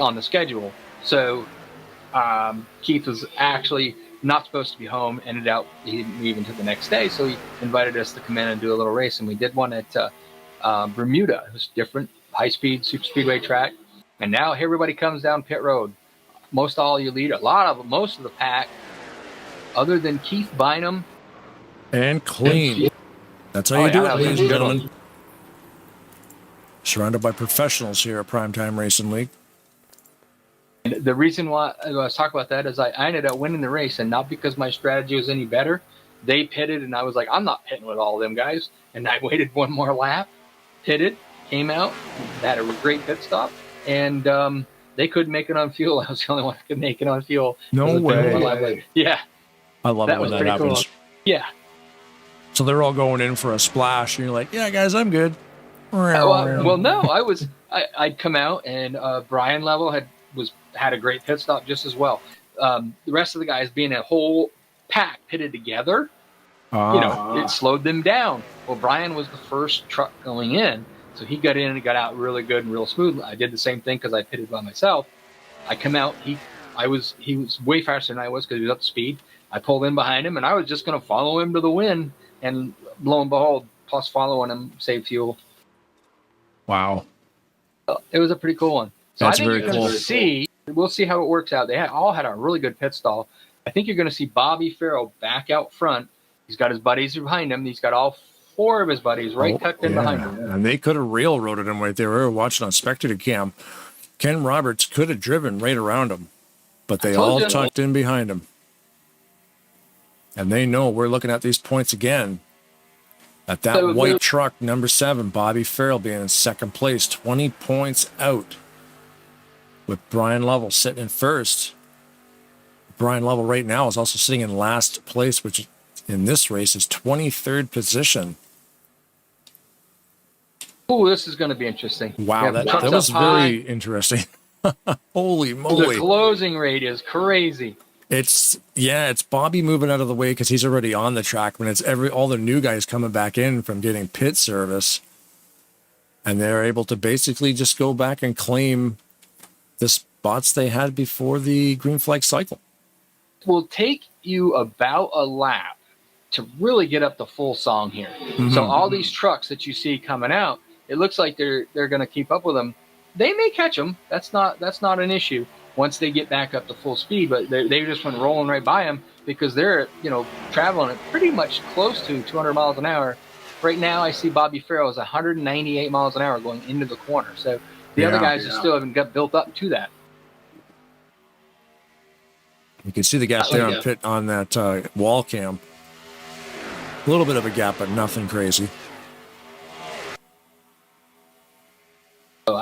on the schedule, so Keith was actually not supposed to be home. Ended up he didn't leave until the next day, so he invited us to come in and do a little race, and we did one at Bermuda. It was different, high-speed Superspeedway track, and now everybody comes down pit road. Most all you lead, most of the pack, other than Keith Bynum. And clean. That's how you do it, ladies and gentlemen. Surrounded by professionals here at Primetime Racing League. And the reason why I was talking about that is I ended up winning the race, and not because my strategy was any better. They pitted, and I was like, I'm not pitting with all of them guys. And I waited one more lap, pitted, came out, had a great pit stop, and they couldn't make it on fuel. I was the only one who could make it on fuel. No way. Yeah. I love it when that happens. Cool. Yeah. So they're all going in for a splash, and you're like, yeah, guys, I'm good. Well, no, I'd come out, and Brian Lovell had a great pit stop just as well. The rest of the guys being a whole pack pitted together, it slowed them down. Well, Brian was the first truck going in, so he got in and got out really good and real smooth. I did the same thing because I pitted by myself. I come out, he was way faster than I was because he was up to speed. I pulled in behind him, and I was just going to follow him to the win, and lo and behold, plus following him saved fuel. Wow. It was a pretty cool one. So That's I think very you're going to see, we'll see how it works out. They all had a really good pit stall. I think you're going to see Bobby Farrell back out front. He's got his buddies behind him. He's got all 4 of his buddies tucked in behind him. And they could have railroaded him right there. We were watching on spectator cam. Ken Roberts could have driven right around him, but they all tucked in behind him. And they know we're looking at these points again. At that white truck, number 7, Bobby Farrell being in second place, 20 points out, with Brian Lovell sitting in first. Brian Lovell right now is also sitting in last place, which in this race is 23rd position. Oh, this is going to be interesting. Wow, that was very interesting. Holy moly. The closing rate is crazy. It's Bobby moving out of the way because he's already on the track when it's all the new guys coming back in from getting pit service, and they're able to basically just go back and claim the spots they had before the green flag cycle. It will take you about a lap to really get up the full song here. Mm-hmm. So all these trucks that you see coming out, it looks like they're going to keep up with them. They may catch them. That's not an issue once they get back up to full speed, but they just went rolling right by them because they're traveling at pretty much close to 200 miles an hour. Right now, I see Bobby Farrell is 198 miles an hour going into the corner. So the other guys still haven't got built up to that. You can see the gap there on pit on that wall cam. A little bit of a gap, but nothing crazy.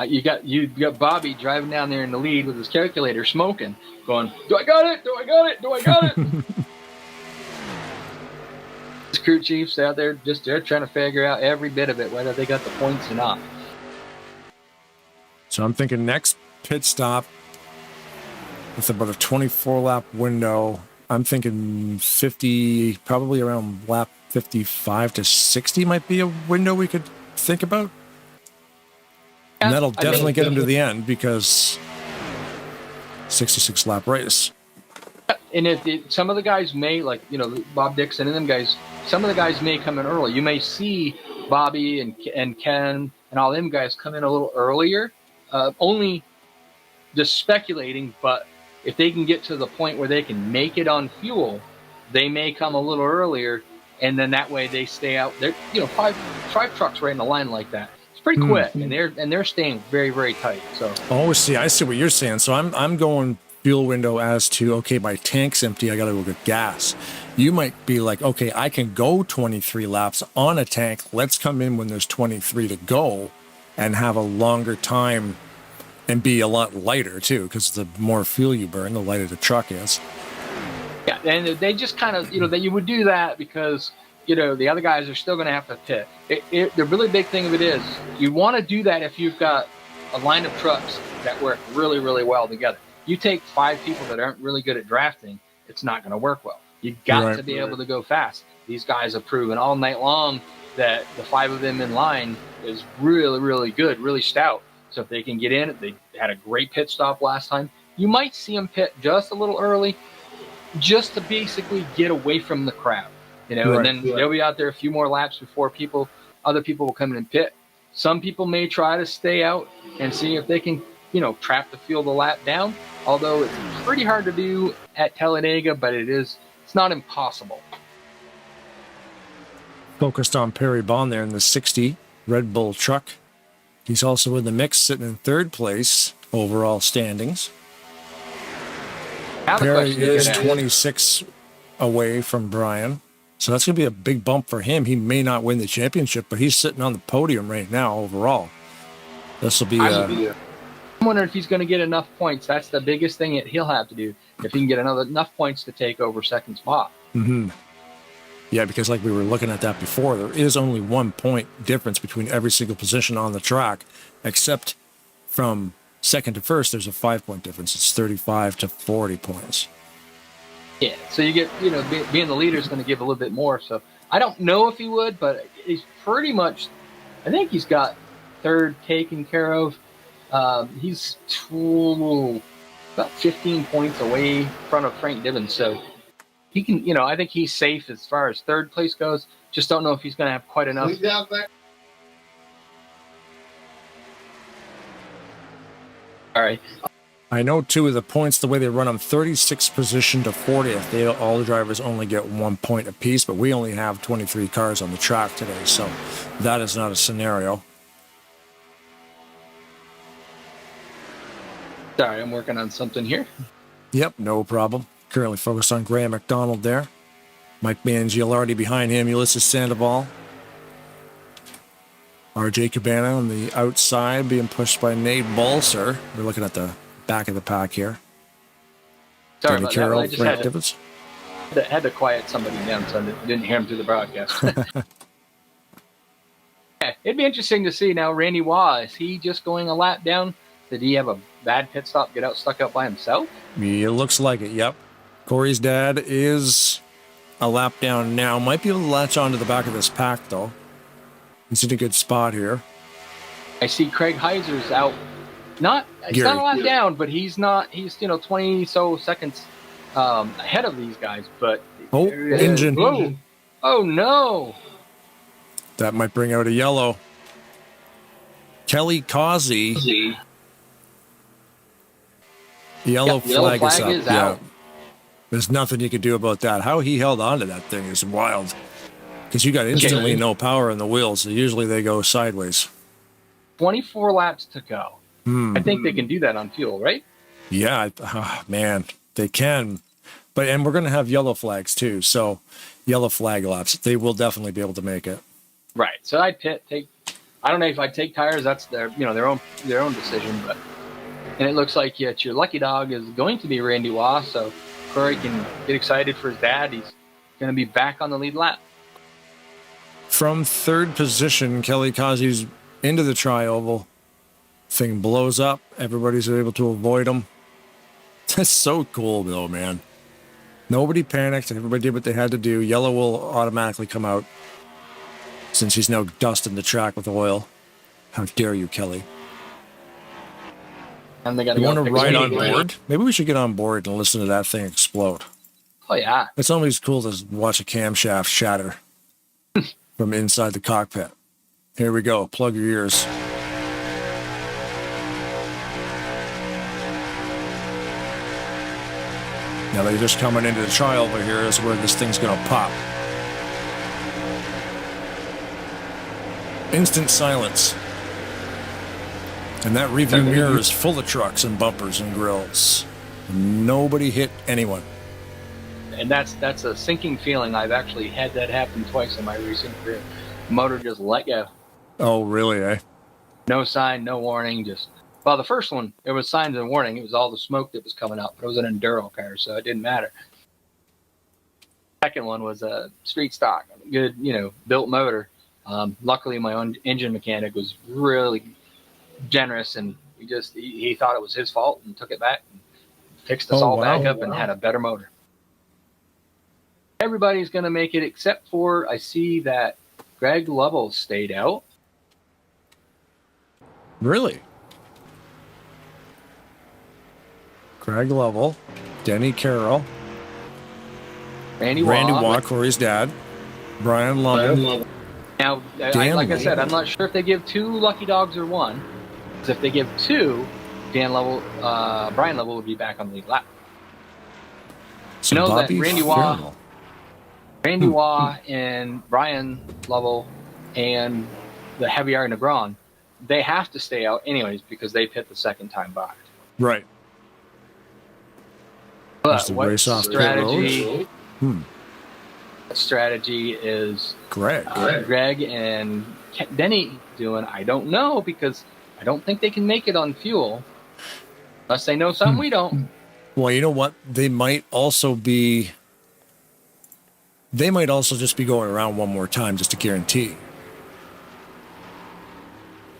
you got Bobby driving down there in the lead with his calculator, smoking, going, "Do I got it? Do I got it? Do I got it?" His crew chiefs out there they're trying to figure out every bit of it, whether they got the points or not. So I'm thinking next pit stop with about a 24 lap window. I'm thinking 50, probably around lap 55 to 60 might be a window we could think about. And that'll definitely get him to the end because 66 lap race. And if some of the guys may, like, Bob Dixon and them guys, some of the guys may come in early. You may see Bobby and Ken and all them guys come in a little earlier. Only just speculating, but if they can get to the point where they can make it on fuel, they may come a little earlier, and then that way they stay out. They're five trucks right in the line like that. It's pretty quick, and they're staying very, very tight. So I see what you're saying. So I'm going fuel window as to, okay, my tank's empty, I gotta go get gas. You might be like, okay, I can go 23 laps on a tank. Let's come in when there's 23 to go and have a longer time and be a lot lighter too, because the more fuel you burn, the lighter the truck is. Yeah, and they just kind of, that you would do that because, the other guys are still going to have to pit. The really big thing of it is you want to do that if you've got a line of trucks that work really, really well together. You take 5 people that aren't really good at drafting, it's not going to work well. You've got to be able to go fast. These guys have proven all night long that the 5 of them in line is really, really good, really stout. So if they can get in, they had a great pit stop last time. You might see them pit just a little early, just to basically get away from the crowd, and then they'll be out there a few more laps before other people will come in and pit. Some people may try to stay out and see if they can, trap the fuel the lap down. Although it's pretty hard to do at Talladega, but it's not impossible. Focused on Perry Bond there in the 60 Red Bull truck. He's also in the mix, sitting in 3rd place overall standings. Perry is 26 away from Brian, so that's going to be a big bump for him. He may not win the championship, but he's sitting on the podium right now overall. This will be. I'm wondering if he's going to get enough points. That's the biggest thing that he'll have to do, if he can get enough points to take over 2nd spot. Mm-hmm. Yeah, because like we were looking at that before, there is only 1 point difference between every single position on the track, except from 2nd to 1st, there's a 5-point difference. It's 35 to 40 points. Yeah, so you get, being the leader is going to give a little bit more. So I don't know if he would, but he's pretty much, I think he's got 3rd taken care of. He's about 15 points away in front of Frank Dibbins, so he can, I think he's safe as far as 3rd place goes. Just don't know if he's going to have quite enough. All right. I know 2 of the points, the way they run them, 36th position to 40th. All the drivers only get 1 point apiece, but we only have 23 cars on the track today, so that is not a scenario. Sorry, I'm working on something here. Yep, no problem. Currently focused on Graham McDonald there. Mike Mangialardi behind him, Ulysses Sandoval. RJ Cabana on the outside being pushed by Nate Balser. We're looking at the back of the pack here. Sorry about Carroll, that. I just had to quiet somebody down so I didn't hear him through the broadcast. Yeah, it'd be interesting to see now. Randy Waugh, is he just going a lap down? Did he have a bad pit stop, stuck out by himself? It looks like it, yep. Corey's dad is a lap down now. Might be able to latch onto the back of this pack, though. He's in a good spot here. I see Craig Heiser's out. He's not a lap down, but he's 20 so seconds ahead of these guys. But engine. Whoa. Oh no. That might bring out a yellow. Kelly Causey. Yellow flag is out. There's nothing you can do about that. How he held on to that thing is wild. Because you got instantly no power in the wheels. So usually they go sideways. 24 laps to go. I think they can do that on fuel, right? Yeah, man, they can. And we're going to have yellow flags too. So yellow flag laps, they will definitely be able to make it. Right. So I'd I don't know if I take tires. That's their own decision. But and it looks like your lucky dog is going to be Randy Waugh. So Corey can get excited for his dad. He's going to be back on the lead lap. From third position, Kelly Kazi's into the tri-oval. Thing blows up. Everybody's able to avoid him. That's so cool, though, man. Nobody panicked. Everybody did what they had to do. Yellow will automatically come out since he's now dusting the track with oil. How dare you, Kelly? And they got to want to ride on board? Maybe we should get on board and listen to that thing explode. Oh, yeah. It's always cool to watch a camshaft shatter from inside the cockpit. Here we go. Plug your ears. Now they're just coming into the tri over here is where this thing's going to pop. Instant silence. And that review mirror is full of trucks and bumpers and grills. Nobody hit anyone. And that's a sinking feeling. I've actually had that happen twice in my racing career. The motor just let go. Oh, really, eh? No sign, no warning, just... Well, the first one, there was signs and warning. It was all the smoke that was coming out, but it was an enduro car, so it didn't matter. Second one was a street stock, good, built motor. Luckily, my own engine mechanic was really generous, and he thought it was his fault and took it back and fixed us all back up and had a better motor. Everybody's going to make it except for, I see that Greg Lovell stayed out. Really? Craig Lovell, Denny Carroll, Randy Waugh, Corey's dad, Brian Lovell. Now, like I said, I'm not sure if they give 2 lucky dogs or 1. Because if they give 2, Brian Lovell would be back on the lead lap. So know Bobby that Randy Waugh and Brian Lovell and the Javier Negron, they have to stay out anyways because they pit the second time by. Right. But what strategy is Greg and Denny doing? I don't know, because I don't think they can make it on fuel unless they know something we don't. Well, you know what? They might also just be going around one more time just to guarantee.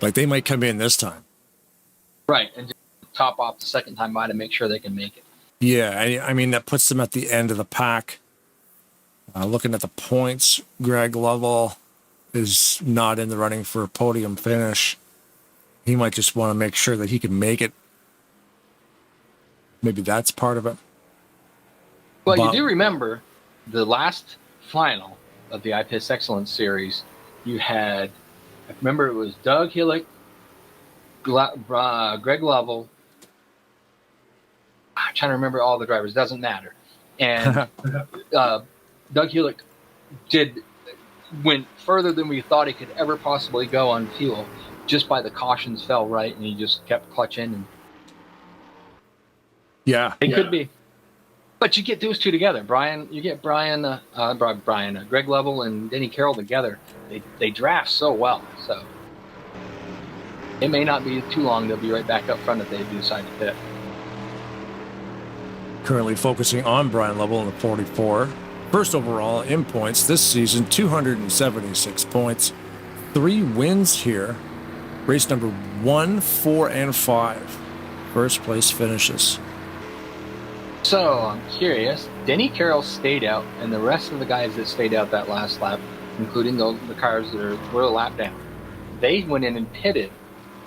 Like they might come in this time. Right, and just top off the second time by to make sure they can make it. Yeah, I mean, that puts them at the end of the pack. Looking at the points, Greg Lovell is not in the running for a podium finish. He might just want to make sure that he can make it. Maybe that's part of it. Well, you do remember the last final of the IPIS Excellence Series, you had, I remember it was Doug Hillick, Greg Lovell. I'm trying to remember all the drivers. Doesn't matter. And Doug Hillick went further than we thought he could ever possibly go on fuel, just by the cautions fell right, and he just kept clutching. And it could be. But you get those two together, Greg Lovell and Denny Carroll together. They draft so well. So it may not be too long. They'll be right back up front if they do decide to pit. Currently focusing on Brian Lovell in the 44. First overall in points this season, 276 points. 3 wins here. Race number 1, 4, and 5. First place finishes. So I'm curious. Denny Carroll stayed out, and the rest of the guys that stayed out that last lap, including the cars that were a lap down, they went in and pitted.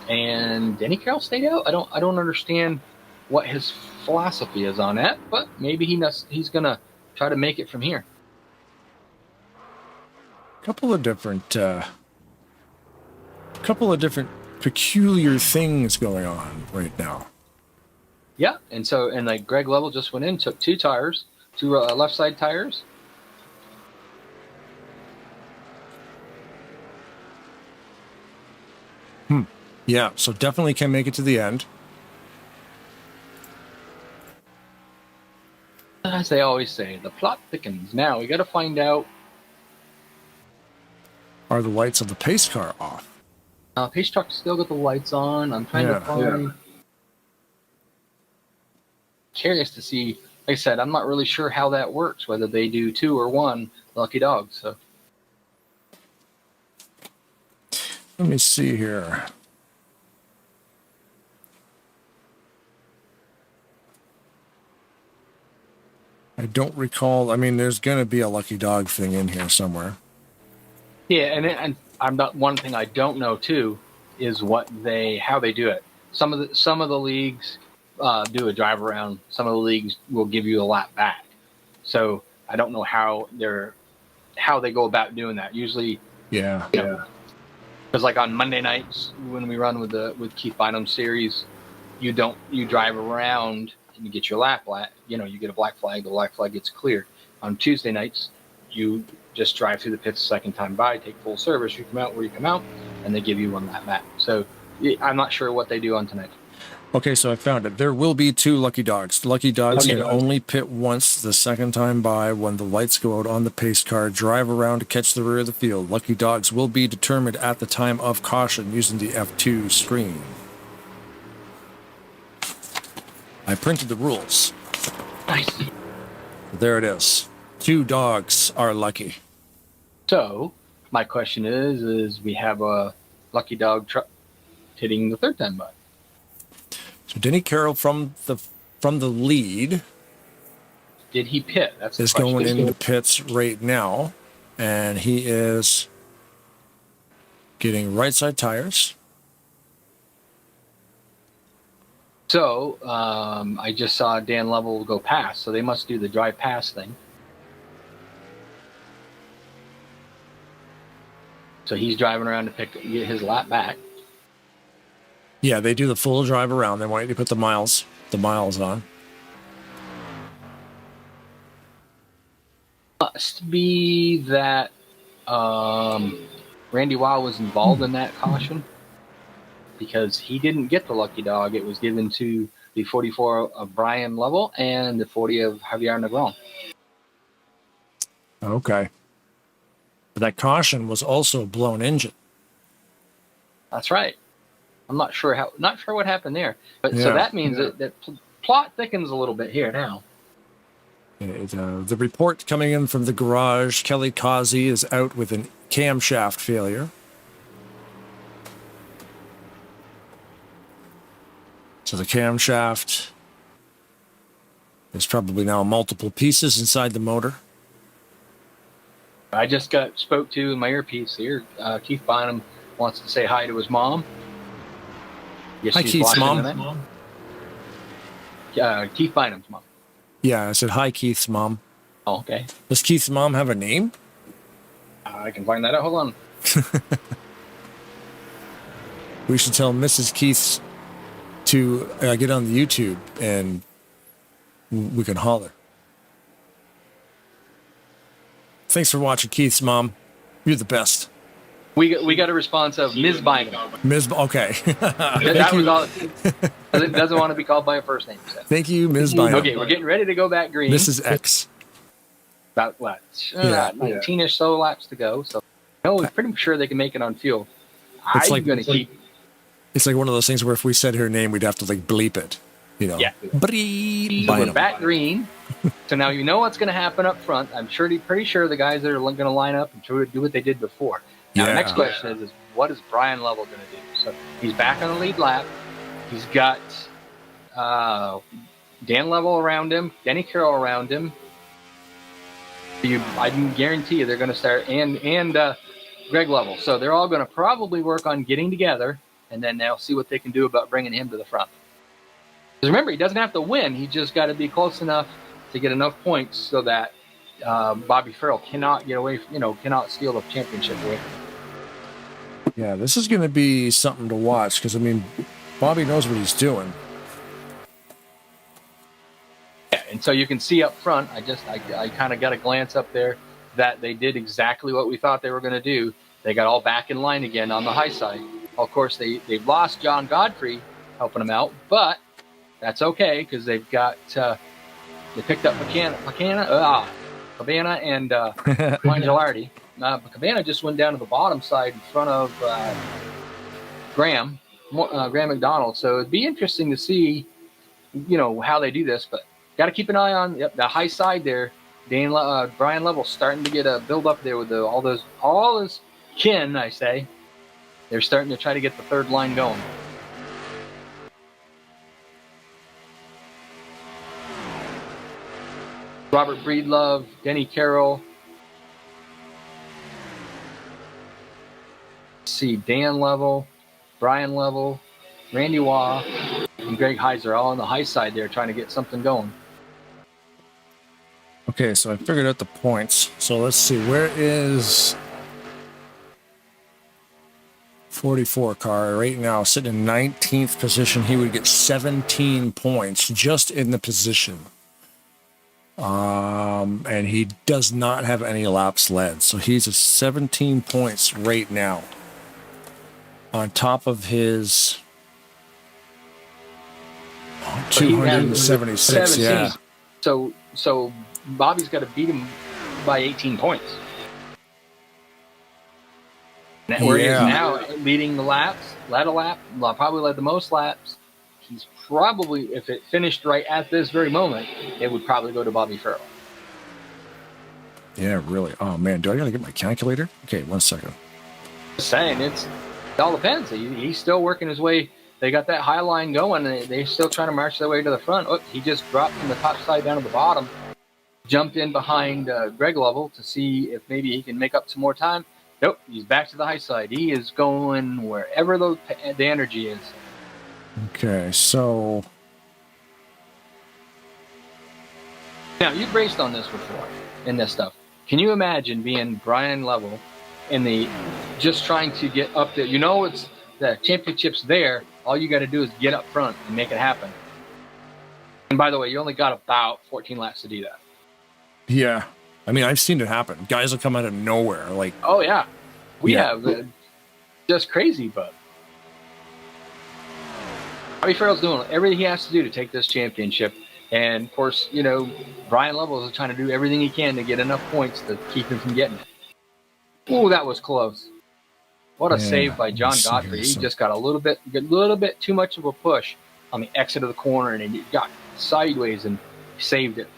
And Denny Carroll stayed out. I don't understand what his philosophy is on that, but maybe he's gonna try to make it from here. Couple of different peculiar things going on right now. Yeah, and like Greg Lovell just went in, took 2 tires, 2 left side tires. Yeah, so definitely can make it to the end. As they always say, the plot thickens. Now we got to find out. Are the lights of the pace car off? Pace truck still got the lights on. I'm trying to find. Yeah. Curious to see. Like I said, I'm not really sure how that works. Whether they do 2 or 1 lucky dogs. So let me see here. I don't recall. I mean, there's going to be a lucky dog thing in here somewhere. Yeah, and I'm not. One thing I don't know too is how they do it. Some of the leagues do a drive around. Some of the leagues will give you a lap back. So I don't know how they go about doing that. Usually, yeah. Because like on Monday nights when we run with Keith Bynum's series, you drive around and you get your lap. You get a black flag. The black flag gets cleared. On Tuesday nights, you just drive through the pits the second time by, take full service. You come out where you come out, and they give you 1 lap back. So I'm not sure what they do on tonight. Okay, so I found it. There will be 2 lucky dogs. Lucky dogs can only pit once the second time by when the lights go out on the pace car. Drive around to catch the rear of the field. Lucky dogs will be determined at the time of caution using the F2 screen. I printed the rules. Nice. There it is. 2 dogs are lucky. So my question is we have a lucky dog truck hitting the 3rd time by. So Denny Carroll from the lead. Did he pit? That's is going into the pits right now, and he is getting right side tires. So I just saw Dan Lovell go past, so they must do the drive past thing. So he's driving around to get his lap back. Yeah, they do the full drive around. They want you to put the miles on. Must be that Randy Wow was involved in that caution because he didn't get the lucky dog. It was given to the 44 of Brian Lovell and the 40 of Javier Negron. Okay. But that caution was also blown engine. That's right. I'm not sure what happened there. But so that means that plot thickens a little bit here now. The report coming in from the garage, Kelly Causey is out with a camshaft failure. So the camshaft is probably now multiple pieces inside the motor. I just spoke to in my earpiece here. Keith Bynum wants to say hi to his mom. Hi, Keith's mom. Keith Bynum's mom. Yeah, I said hi, Keith's mom. Oh, okay. Does Keith's mom have a name? I can find that out. Hold on. We should tell Mrs. Keith to get on the YouTube and we can holler. Thanks for watching, Keith's mom. You're the best. We got a response of Ms. Bynum. Okay. That was all. It doesn't want to be called by a first name. So. Thank you, Ms. Bynum. Okay, we're getting ready to go back green. Mrs. X. About what? 19-ish so laps to go. So, we're pretty sure they can make it on fuel. I'm going to keep. It's like one of those things where if we said her name, we'd have to bleep it. Yeah. Bleep. So we're back green. So now you know what's going to happen up front. I'm pretty sure the guys that are going to line up and try to do what they did before. Now, the next question is what is Brian Lovell going to do? So he's back on the lead lap. He's got Dan Lovell around him, Denny Carroll around him. I can guarantee you they're going to start, and Greg Lovell. So they're all going to probably work on getting together, and then they'll see what they can do about bringing him to the front. Because remember, he doesn't have to win. He just got to be close enough to get enough points so that Bobby Farrell cannot get away, cannot steal the championship away from him. Yeah, this is going to be something to watch because, Bobby knows what he's doing. Yeah, and so you can see up front, I kind of got a glance up there that they did exactly what we thought they were going to do. They got all back in line again on the high side. Of course, they've lost John Godfrey helping them out, but that's okay because they've got they picked up Cabana and Juan Gilardi. Cabana just went down to the bottom side in front of Graham McDonald. So it'd be interesting to see, how they do this. But got to keep an eye on the high side there. Brian Level starting to get a build up there with all his kin. I say they're starting to try to get the third line going. Robert Breedlove, Denny Carroll. Let's see, Dan Level, Brian Level, Randy Waugh, and Greg Heiser all on the high side there trying to get something going. Okay, so I figured out the points. So let's see, where is 44 car right now sitting in 19th position? He would get 17 points just in the position. And he does not have any laps led. So he's at 17 points right now. On top of his 276, yeah. So Bobby's got to beat him by 18 points. Where he is now leading the laps, led a lap, probably led the most laps. He's probably, if it finished right at this very moment, it would probably go to Bobby Farrell. Yeah, really. Oh, man. Do I got to get my calculator? Okay, 1 second. Just saying, it all depends. He's still working his way. They got that high line going, and they're still trying to march their way to the front. Oh, he just dropped from the top side down to the bottom, jumped in behind Greg Level to see if maybe he can make up some more time. Nope, he's back to the high side. He is going wherever the energy is. Okay, so now you've raced on this before in this stuff. Can you imagine being Brian Level in just trying to get up there? It's the championship's there. All you got to do is get up front and make it happen. And by the way, you only got about 14 laps to do that. Yeah, I mean, I've seen it happen. Guys will come out of nowhere, like. Oh yeah, we have just crazy, but. Bobby Farrell's doing everything he has to do to take this championship. And, of course, Brian Level is trying to do everything he can to get enough points to keep him from getting it. Ooh, that was close. What a save by John Godfrey. He just got a little bit too much of a push on the exit of the corner, and he got sideways and saved it.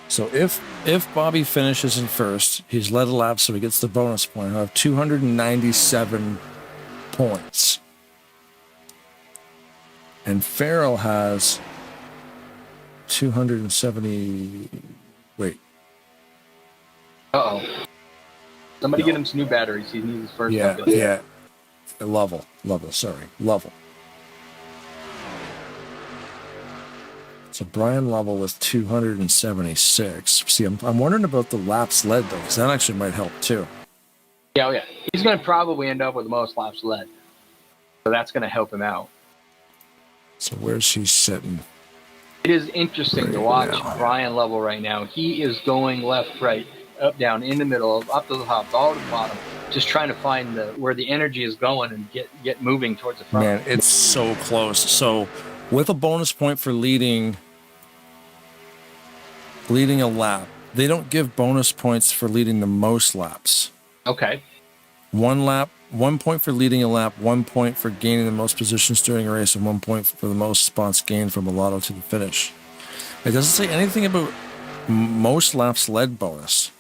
So if Bobby finishes in first, he's led a lap, so he gets the bonus point. He'll have 297 points. And Farrell has 270. Wait. Uh-oh. Somebody get him some new batteries. He needs his first. Yeah. Level. So Brian Level with 276. See, I'm wondering about the laps led, though, because that actually might help, too. Yeah. He's going to probably end up with the most laps led. So that's going to help him out. So where's he sitting? It is interesting to watch Brian Level right now. He is going left, right, up, down, in the middle, up to the top, all to the bottom, just trying to find where the energy is going and get moving towards the front. Man, it's so close. So with a bonus point for leading a lap, they don't give bonus points for leading the most laps. Okay. 1 point for leading a lap, 1 point for gaining the most positions during a race, and 1 point for the most spots gained from a lotto to the finish. It doesn't say anything about most laps led bonus,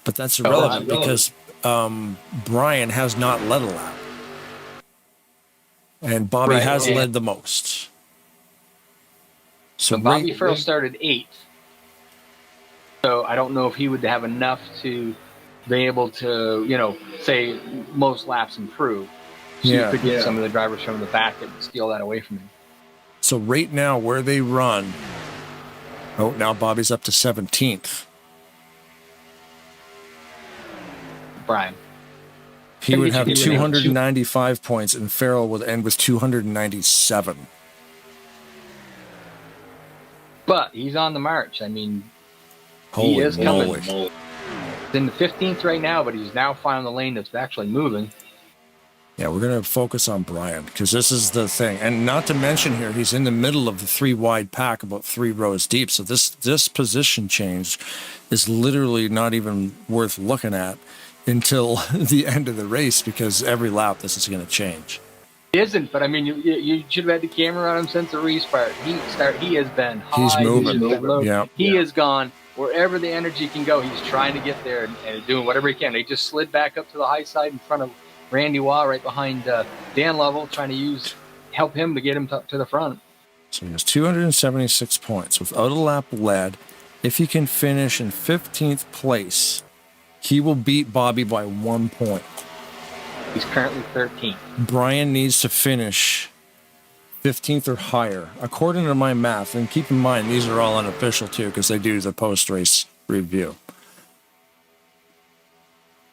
but that's irrelevant because Brian has not led a lap, and Bobby has led the most. So Bobby Farrell started 8th. So I don't know if he would have enough to be able to, say most laps improve. So you could get some of the drivers from the back that would steal that away from him. So right now, where they run, now Bobby's up to 17th. Brian. He would have 295 points, and Farrell would end with 297. But he's on the march. I mean, he is coming. He's in the 15th right now, but he's now finding the lane that's actually moving. Yeah, we're going to focus on Brian because this is the thing. And not to mention here, he's in the middle of the 3-wide pack, about 3 rows deep. So this position change is literally not even worth looking at until the end of the race, because every lap this is going to change. It isn't, but I mean, you should have had the camera on him since the restart. He has been high. He's moving. He's been low. Yeah. He has gone wherever the energy can go. He's trying to get there and doing whatever he can. They just slid back up to the high side in front of Randy Waugh, right behind Dan Lovell, trying to help him to get him to the front. So he has 276 points without a lap led. If he can finish in 15th place, he will beat Bobby by 1 point. He's currently 13th. Brian needs to finish 15th or higher, according to my math. And keep in mind, these are all unofficial too, because they do the post-race review.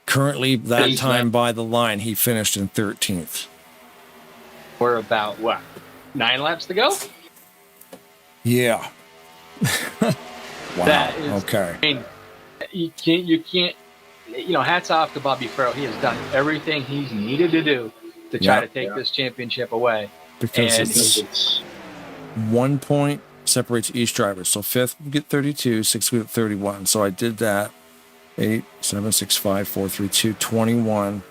Currently, that time by the line, he finished in 13th. We're about, 9 laps to go? Yeah. Wow. That is, okay. I mean, you can't, hats off to Bobby Farrell. He has done everything he's needed to do to try to take this championship away. Because it's 1 point separates each driver. So 5th we get 32, 6th we get 31. So I did that. 8, 7, 6, 5, 4, 3, 2, 21.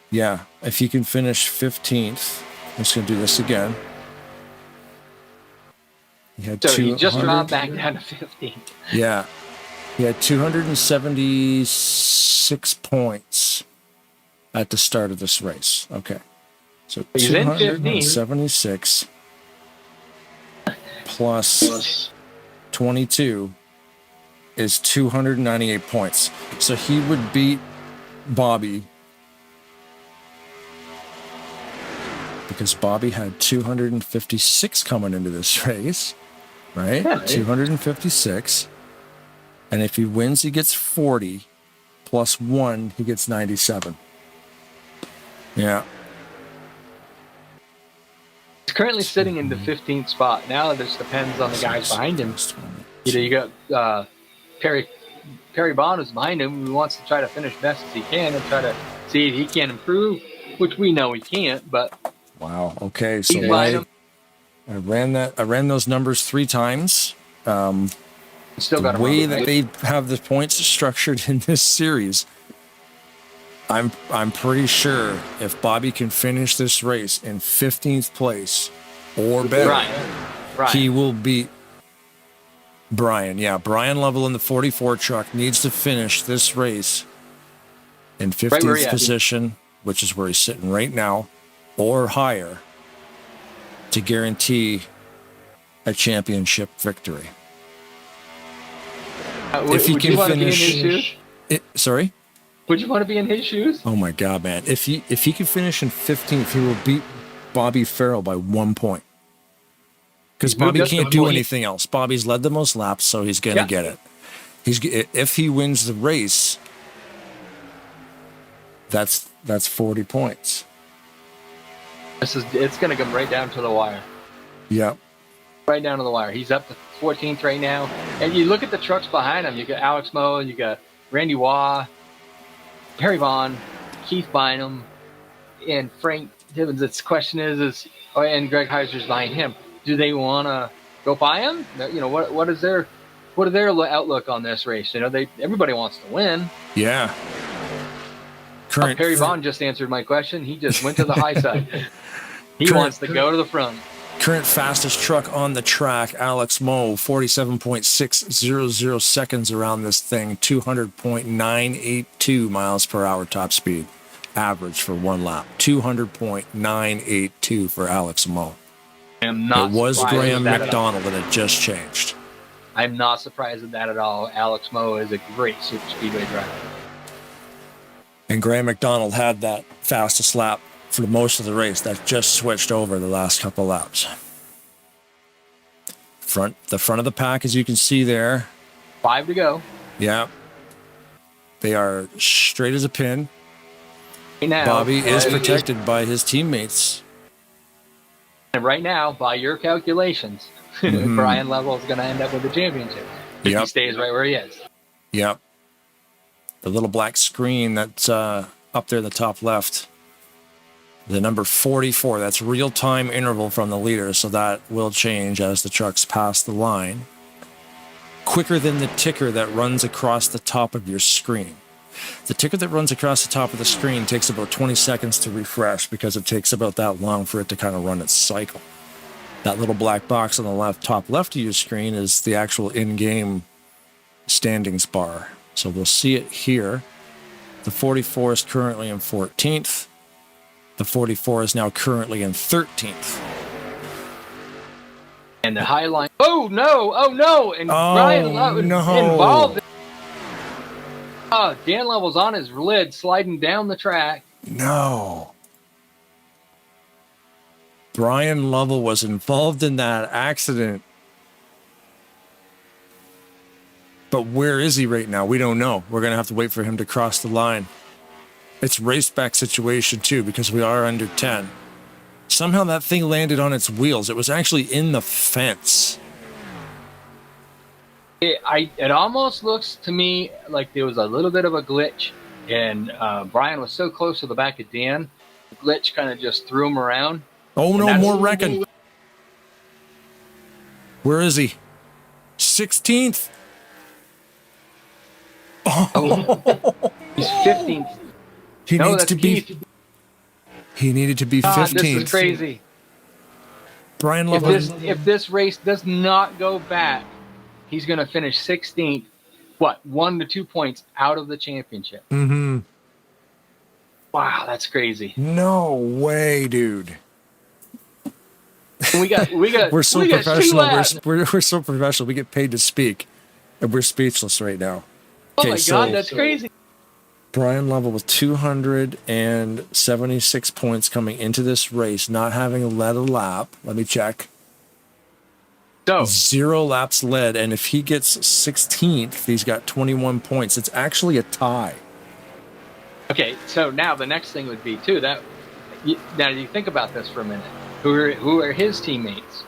Yeah, if he can finish 15th, I'm just going to do this again. He just dropped back down to 15th. Yeah. He had 276 points at the start of this race. Okay. So he's in 276 plus 22 is 298 points. So he would beat Bobby because Bobby had 256 coming into this race, right? Yeah, 256. And if he wins, he gets 40 plus 1, he gets 97. Yeah. He's currently sitting in the 15th spot. Now this depends on the guys behind him. You got Perry Bond is behind him, who wants to try to finish best as he can and try to see if he can improve, which we know he can't, but wow. Okay. So I ran those numbers 3 times. Still got the way that they have the points structured in this series, I'm pretty sure if Bobby can finish this race in 15th place or better, right. he will beat Brian. Yeah, Brian Lovell in the 44 truck needs to finish this race in 15th position, which is where he's sitting right now, or higher, to guarantee a championship victory. If he can finish, sorry. Would you want to be in his shoes? Oh my God, man! If he can finish in 15th, he will beat Bobby Farrell by 1 point. Because Bobby can't do anything else. Bobby's led the most laps, so he's gonna get it. If he wins the race, that's 40 points. It's gonna come right down to the wire. Yep. Right down to the wire. He's up to 14th right now. And you look at the trucks behind him. You got Alex Moe, you got Randy Waugh, Perry Vaughn, Keith Bynum, and Frank Tibbins. The question is and Greg Heiser's behind him. Do they want to go by him? What is their outlook on this race? Everybody wants to win. Yeah. Perry Vaughn just answered my question. He just went to the high side. He wants to go to the front. Current fastest truck on the track, Alex Moe, 47.600 seconds around this thing, 200.982 miles per hour top speed, average for 1 lap, 200.982 for Alex Moe. It was Graham McDonald, and it just changed. I'm not surprised at that at all. Alex Moe is a great Superspeedway driver. And Graham McDonald had that fastest lap for most of the race. That just switched over the last couple laps. The front of the pack, as you can see there. 5 to go. Yeah. They are straight as a pin. Right now, Bobby is protected by his teammates. And right now, by your calculations, Brian Lovell is going to end up with the championship. If he stays right where he is. Yep. The little black screen that's up there in the top left. The number 44, that's real-time interval from the leader, so that will change as the trucks pass the line. Quicker than the ticker that runs across the top of your screen. The ticker that runs across the top of the screen takes about 20 seconds to refresh because it takes about that long for it to kind of run its cycle. That little black box on the top left of your screen is the actual in-game standings bar. So we'll see it here. The 44 is currently in 14th. The 44 is now currently in 13th. And the high line. Oh no! And Brian Love involved. Dan Lovell's on his lid, sliding down the track. No. Brian Lovell was involved in that accident. But where is he right now? We don't know. We're going to have to wait for him to cross the line. It's race back situation too, because we are under 10. Somehow that thing landed on its wheels. It was actually in the fence. It almost looks to me like there was a little bit of a glitch, and Brian was so close to the back of Dan, the glitch kind of just threw him around. Oh no, more wrecking. Where is he? 16th. Oh. He's 15th. He needs to be. Keith. He needed to be 15th. This is crazy. Brian Lovell. If this race does not go back, he's going to finish 16th. What, 1 to 2 points out of the championship? Mm-hmm. Wow, that's crazy. No way, dude. We got. We're so we got professional. We're so professional. We get paid to speak, and we're speechless right now. Oh my God, that's crazy. Brian Lovell with 276 points coming into this race, not having led a lap. Let me check. So 0 laps led, and if he gets 16th, he's got 21 points. It's actually a tie. Okay, so now the next thing would be too that. Now you think about this for a minute. Who are his teammates,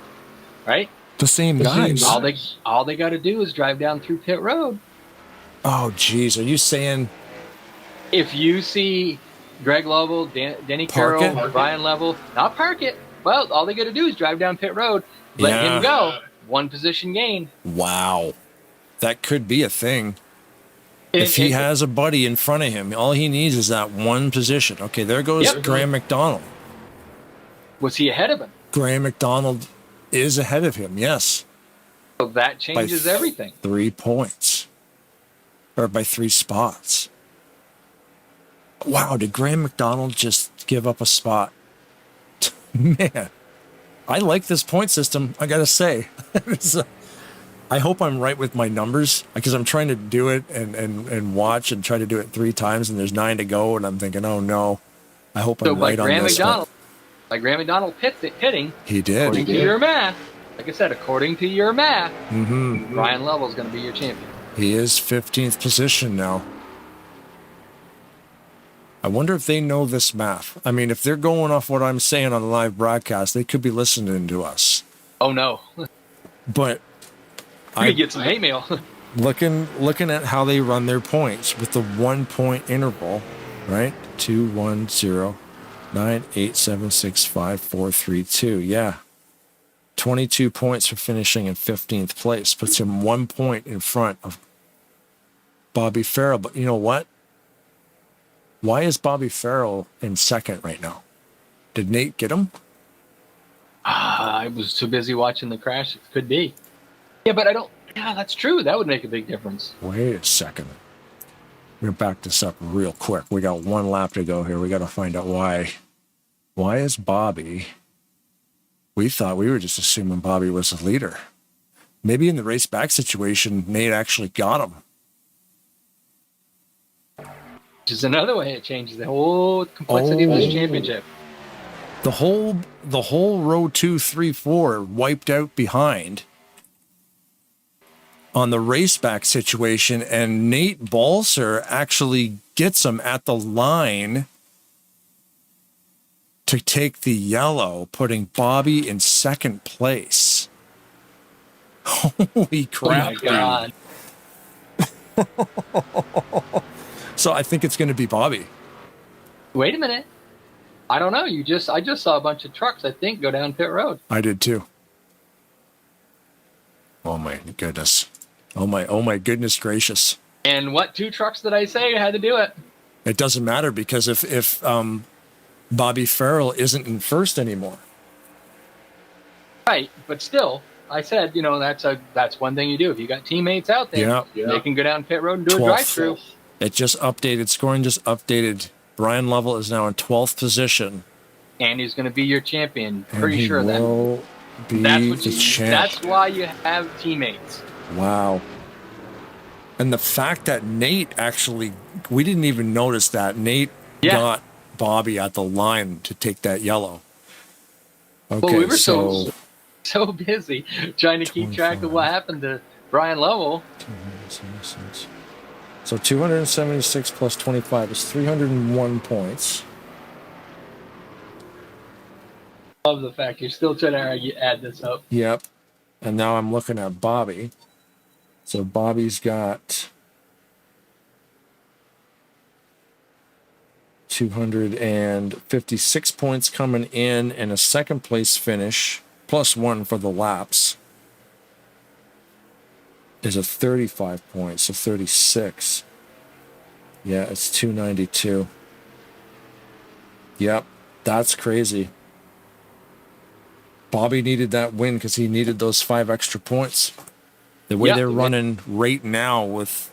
right? The same guys. All they got to do is drive down through pit road. Oh, geez, are you saying? If you see Greg Lovell, Denny Carroll, Brian Lovell, not park it. Well, all they got to do is drive down pit road, let him go. 1 position gain. Wow. That could be a thing. If he has a buddy in front of him, all he needs is that 1 position. Okay, there goes Graham McDonald. Was he ahead of him? Graham McDonald is ahead of him, yes. So that changes everything. 3 points. Or by 3 spots. Wow, did Graham McDonald just give up a spot? Man, I like this point system, I gotta say. I hope I'm right with my numbers, because I'm trying to do it and watch and try to do it 3 times, and there's 9 to go, and I'm thinking, oh no, I hope I'm right on this one. By Graham McDonald pitting, he did. According to your math, like I said, according to your math, Brian Lovell's going to be your champion. He is 15th position now. I wonder if they know this math. I mean, if they're going off what I'm saying on the live broadcast, they could be listening to us. Oh, no. But I get some hate mail. looking at how they run their points with the 1 point interval, right? 2, 1, 0, 9, 8, 7, 6, 5, 4, 3, 2. Yeah. 22 points for finishing in 15th place. Puts him 1 point in front of Bobby Farrell. But you know what? Why is Bobby Farrell in second right now? Did Nate get him? I was too busy watching the crash. It could be. Yeah, but I don't. Yeah, that's true. That would make a big difference. Wait a second. We're going to back this up real quick. We got 1 lap to go here. We got to find out why. Why is Bobby? We thought we were just assuming Bobby was the leader. Maybe in the race back situation, Nate actually got him. Which is another way it changes the whole complexity of this championship. The whole row 2, 3, 4 wiped out behind on the race back situation, and Nate Balser actually gets him at the line to take the yellow, putting Bobby in second place. Holy crap. Oh my God. So I think it's going to be Bobby. Wait a minute. I don't know. I just saw a bunch of trucks, I think, go down pit road. I did too. Oh my goodness. Oh my goodness gracious. And what 2 trucks did I say had to do it? It doesn't matter because if Bobby Farrell isn't in first anymore. Right, but still, I said, that's one thing you do. If you got teammates out there, they can go down pit road and do a drive-through. It just updated. Scoring just updated. Brian Lovell is now in 12th position. And he's going to be your champion. Pretty sure that. That's why you have teammates. Wow. And the fact that Nate actually, we didn't even notice that. Nate got Bobby at the line to take that yellow. Okay, well, we were so busy trying to keep track of what happened to Brian Lovell. 276. So 276 plus 25 is 301 points. Love the fact you're still trying to add this up. Yep. And now I'm looking at Bobby. So Bobby's got 256 points coming in and a second place finish, plus 1 for the laps, is a 35 points, so 36. Yeah, it's 292. Yep, that's crazy. Bobby needed that win because he needed those 5 extra points. The way they're running right now with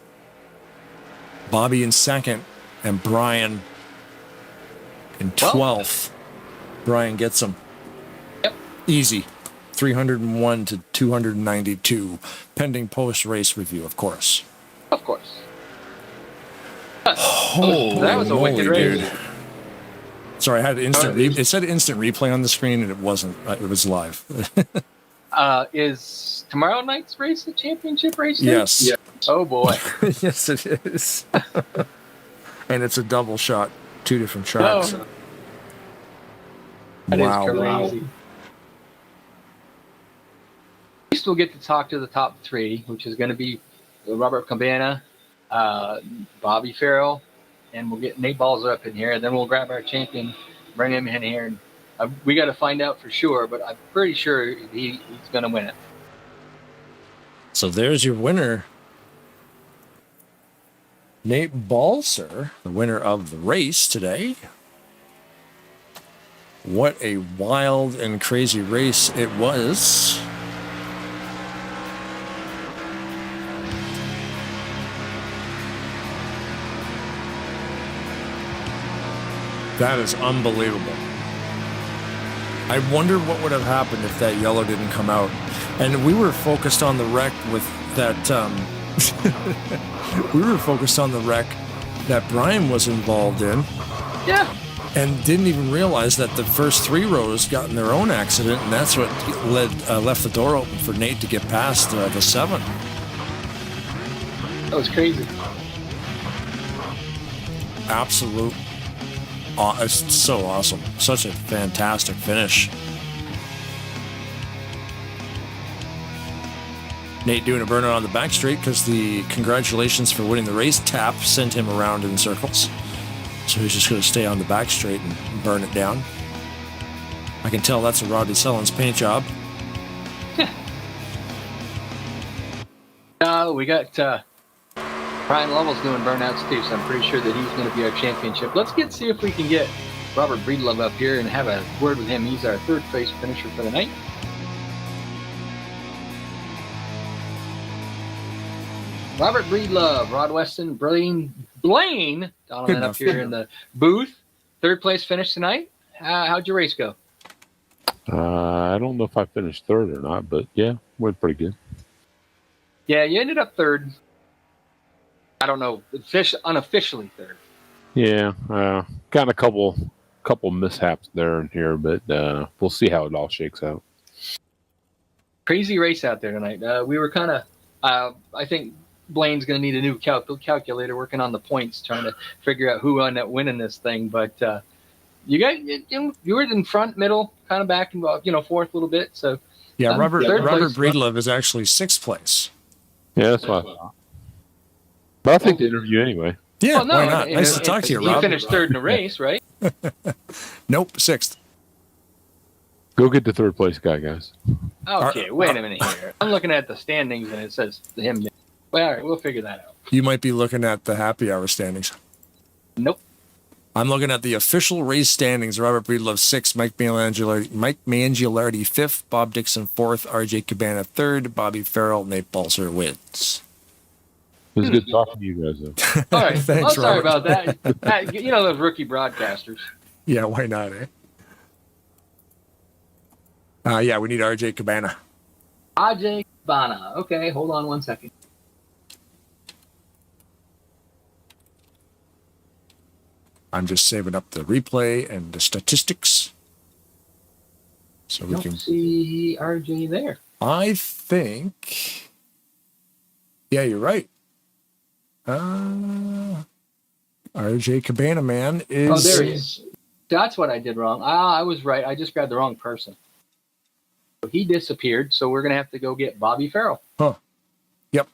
Bobby in second and Brian in 12th. Brian gets him. Yep. Easy. 301 to 292. Pending post-race review, of course. Of course. That was a wicked race. Dude. Sorry, I had instant it said instant replay on the screen, and it wasn't. It was live. Is tomorrow night's race a championship race? Yes. Yeah. Oh, boy. Yes, it is. And it's a double shot. 2 different tracks. Oh. That is crazy. At least we'll get to talk to the top 3, which is going to be Robert Cabana, Bobby Farrell, and we'll get Nate Balzer up in here, and then we'll grab our champion, bring him in here, and we got to find out for sure, but I'm pretty sure he's going to win it. So there's your winner, Nate Balzer, the winner of the race today. What a wild and crazy race it was. That is unbelievable. I wonder what would have happened if that yellow didn't come out. And we were focused on the wreck with that. We were focused on the wreck that Brian was involved in. Yeah. And didn't even realize that the first 3 rows got in their own accident, and that's what left the door open for Nate to get past the 7. That was crazy. Absolute. It's so awesome. Such a fantastic finish. Nate doing a burnout on the back straight because the congratulations for winning the race tap sent him around in circles. So he's just going to stay on the back straight and burn it down. I can tell that's a Rodney Sellens paint job. We got Brian Lovell's doing burnouts too, so I'm pretty sure that he's going to be our championship. Let's see if we can get Robert Breedlove up here and have a word with him. He's our 3rd place finisher for the night. Robert Breedlove, Rod Weston, Blaine Donovan up here in the booth. 3rd place finish tonight. How'd your race go? I don't know if I finished 3rd or not, but yeah, went pretty good. Yeah, you ended up 3rd. I don't know, unofficially 3rd. Yeah, got a couple mishaps there and here, but we'll see how it all shakes out. Crazy race out there tonight. We were kind of, I think Blaine's going to need a new calculator working on the points, trying to figure out who ended up winning this thing. But you were in front, middle, kind of back, and 4th a little bit. So yeah, Robert Breedlove is actually 6th place. Yeah, that's what I thought. But I think the interview anyway. Yeah, well, no, why not? Nice to talk to you, Rob. You finished 3rd in the race, right? Nope, 6th. Go get the 3rd place guy, guys. Okay, wait a minute here. I'm looking at the standings, and it says him. Well, all right, we'll figure that out. You might be looking at the happy hour standings. Nope. I'm looking at the official race standings. Robert Breedlove 6th, Mike Mangialardi 5th, Bob Dixon 4th, RJ Cabana 3rd, Bobby Farrell, Nate Balser wins. It was good talking to you guys, though. All right. Thanks, Sorry Robert. about that. You know those rookie broadcasters. Yeah, why not, eh? Yeah, we need RJ Cabana. Ajay Bana. Okay, hold on 1 second. I'm just saving up the replay and the statistics. So we Don't can see RJ there. I think. Yeah, you're right. RJ Cabana Man is. Oh, there he is. That's what I did wrong. I was right. I just grabbed the wrong person. So he disappeared, so we're going to have to go get Bobby Farrell. Huh. Yep.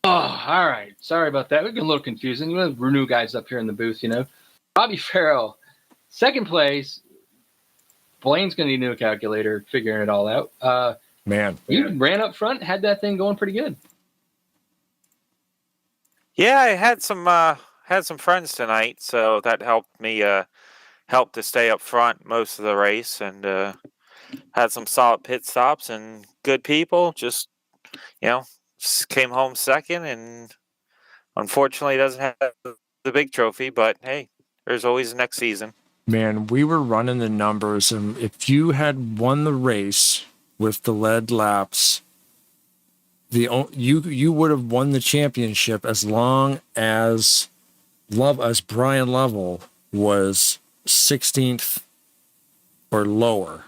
Oh, all right. Sorry about that. We're getting a little confusing. We have new guys up here in the booth, you know. Bobby Farrell, second place. Blaine's going to need a new calculator, figuring it all out. Man. You ran up front, had that thing going pretty good. Yeah, I had some friends tonight, so that helped me helped to stay up front most of the race, and had some solid pit stops and good people. Just came home second, and unfortunately doesn't have the big trophy. But hey, there's always the next season. Man, we were running the numbers, and if you had won the race with the lead laps, you would have won the championship as long as Brian Lovell was 16th or lower,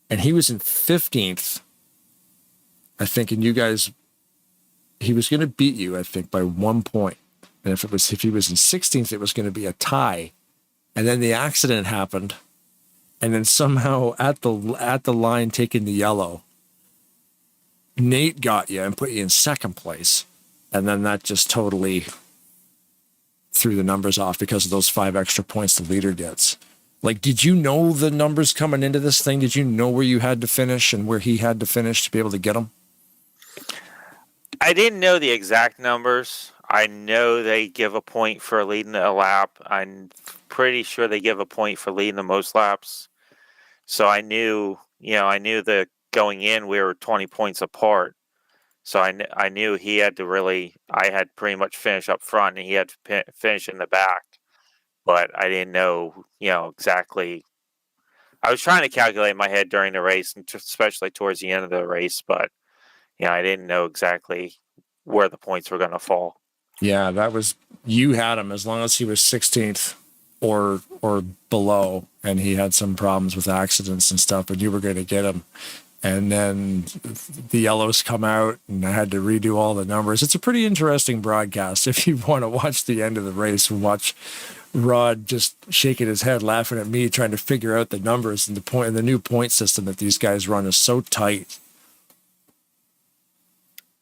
and he was in 15th, I think. And you guys, he was going to beat you, I think, by 1 point. And if he was in 16th, it was going to be a tie. And then the accident happened, and then somehow at the line taking the yellow, Nate got you and put you in second place, and then that just totally threw the numbers off because of those 5 extra points the leader gets. Like, did you know the numbers coming into this thing? Did you know where you had to finish and where he had to finish to be able to get them? I didn't know the exact numbers. I know they give a point for leading a lap. I'm pretty sure they give a point for leading the most laps. So I knew that going in we were 20 points apart. So I knew he had to I had pretty much finish up front and he had to finish in the back. But I didn't know, exactly. I was trying to calculate in my head during the race, and especially towards the end of the race, but I didn't know exactly where the points were going to fall. Yeah, you had him as long as he was 16th or below, and he had some problems with accidents and stuff, but you were going to get him. And then the yellows come out, and I had to redo all the numbers. It's a pretty interesting broadcast. If you want to watch the end of the race and watch Rod just shaking his head, laughing at me, trying to figure out the numbers, and the new point system that these guys run is so tight.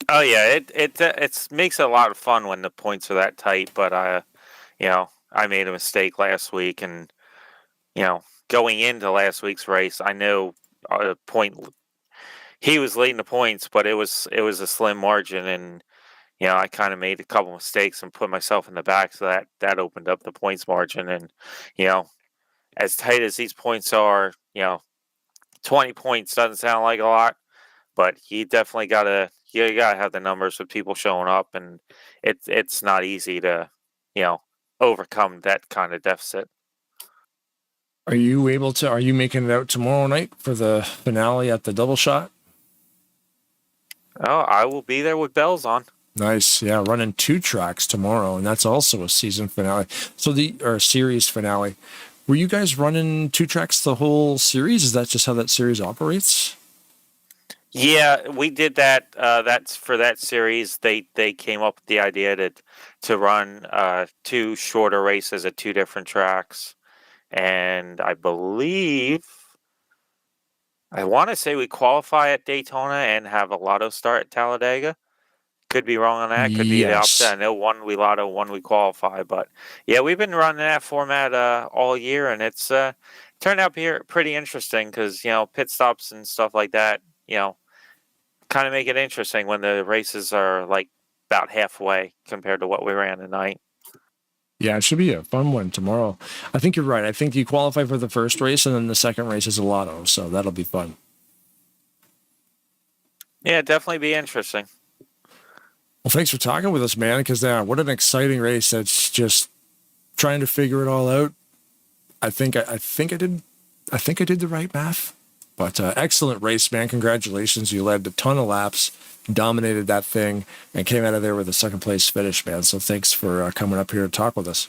Oh yeah, it makes it a lot of fun when the points are that tight. But I made a mistake last week, and going into last week's race, I know a point. He was leading the points, but it was a slim margin, and I kind of made a couple mistakes and put myself in the back, so that opened up the points margin. And as tight as these points are, 20 points doesn't sound like a lot, but you definitely gotta have the numbers with people showing up, and it's not easy to overcome that kind of deficit. Are you making it out tomorrow night for the finale at the double shot? Oh, I will be there with bells on. Nice. Yeah, running 2 tracks tomorrow, and that's also a season finale. Or series finale. Were you guys running 2 tracks the whole series? Is that just how that series operates? Yeah, we did that. That's for that series. They came up with the idea to run 2 shorter races at 2 different tracks, and I want to say we qualify at Daytona and have a lotto start at Talladega. Could be wrong on that. Could be the opposite. I know one we lotto, one we qualify. But yeah, we've been running that format all year, and it's turned out pretty interesting because pit stops and stuff like that. kind of make it interesting when the races are like about halfway compared to what we ran tonight. Yeah, it should be a fun one tomorrow. I think you're right. I think you qualify for the first race, and then the second race is a lotto, so that'll be fun. Yeah, definitely be interesting. Well, thanks for talking with us, man, because what an exciting race. That's just trying to figure it all out. I think I did the right math. But excellent race, man. Congratulations. You led a ton of laps, dominated that thing, and came out of there with a second place finish, man. So thanks for coming up here to talk with us.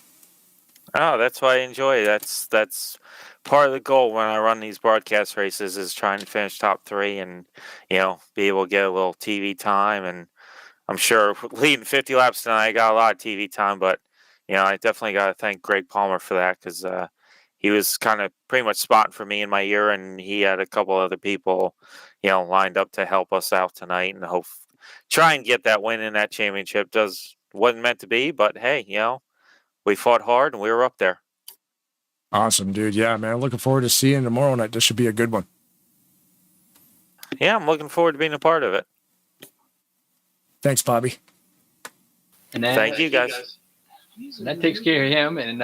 Oh, that's what I enjoy. That's part of the goal when I run these broadcast races is trying to finish top 3 and, be able to get a little TV time. And I'm sure leading 50 laps tonight, I got a lot of TV time, but, I definitely got to thank Greg Palmer for that because he was kind of pretty much spotting for me in my ear, and he had a couple other people, lined up to help us out tonight and try and get that win in that championship. Wasn't meant to be, but hey, we fought hard and we were up there. Awesome, dude. Yeah, man. Looking forward to seeing you tomorrow night. This should be a good one. Yeah, I'm looking forward to being a part of it. Thanks, Bobby. And then, thank you, guys. And that takes care of him. And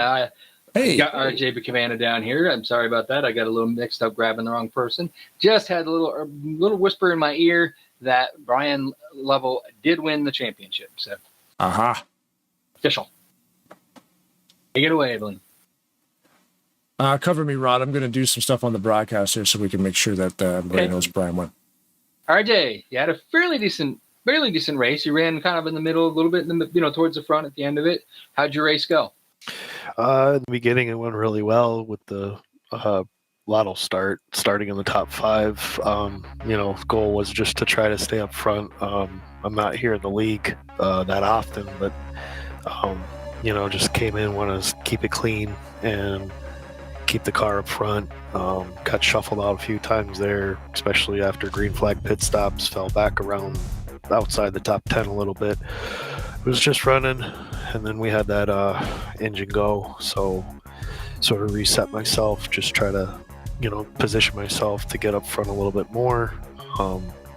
Hey, got RJ Bacavana down here. I'm sorry about that. I got a little mixed up grabbing the wrong person. Just had a little whisper in my ear that Brian Lovell did win the championship. So, official. Take it away, Evelyn. Cover me, Rod. I'm going to do some stuff on the broadcast here so we can make sure that everybody knows Brian won. RJ, you had a fairly decent race. You ran kind of in the middle, a little bit towards the front at the end of it. How'd your race go? In the beginning, it went really well with the lotto starting in the top 5. Goal was just to try to stay up front. I'm not here in the league that often, but just came in, want to keep it clean and keep the car up front. Got shuffled out a few times there, especially after green flag pit stops. Fell back around outside the top 10 a little bit. It was just running, and then we had that engine go, so sort of reset myself, just try to position myself to get up front a little bit more.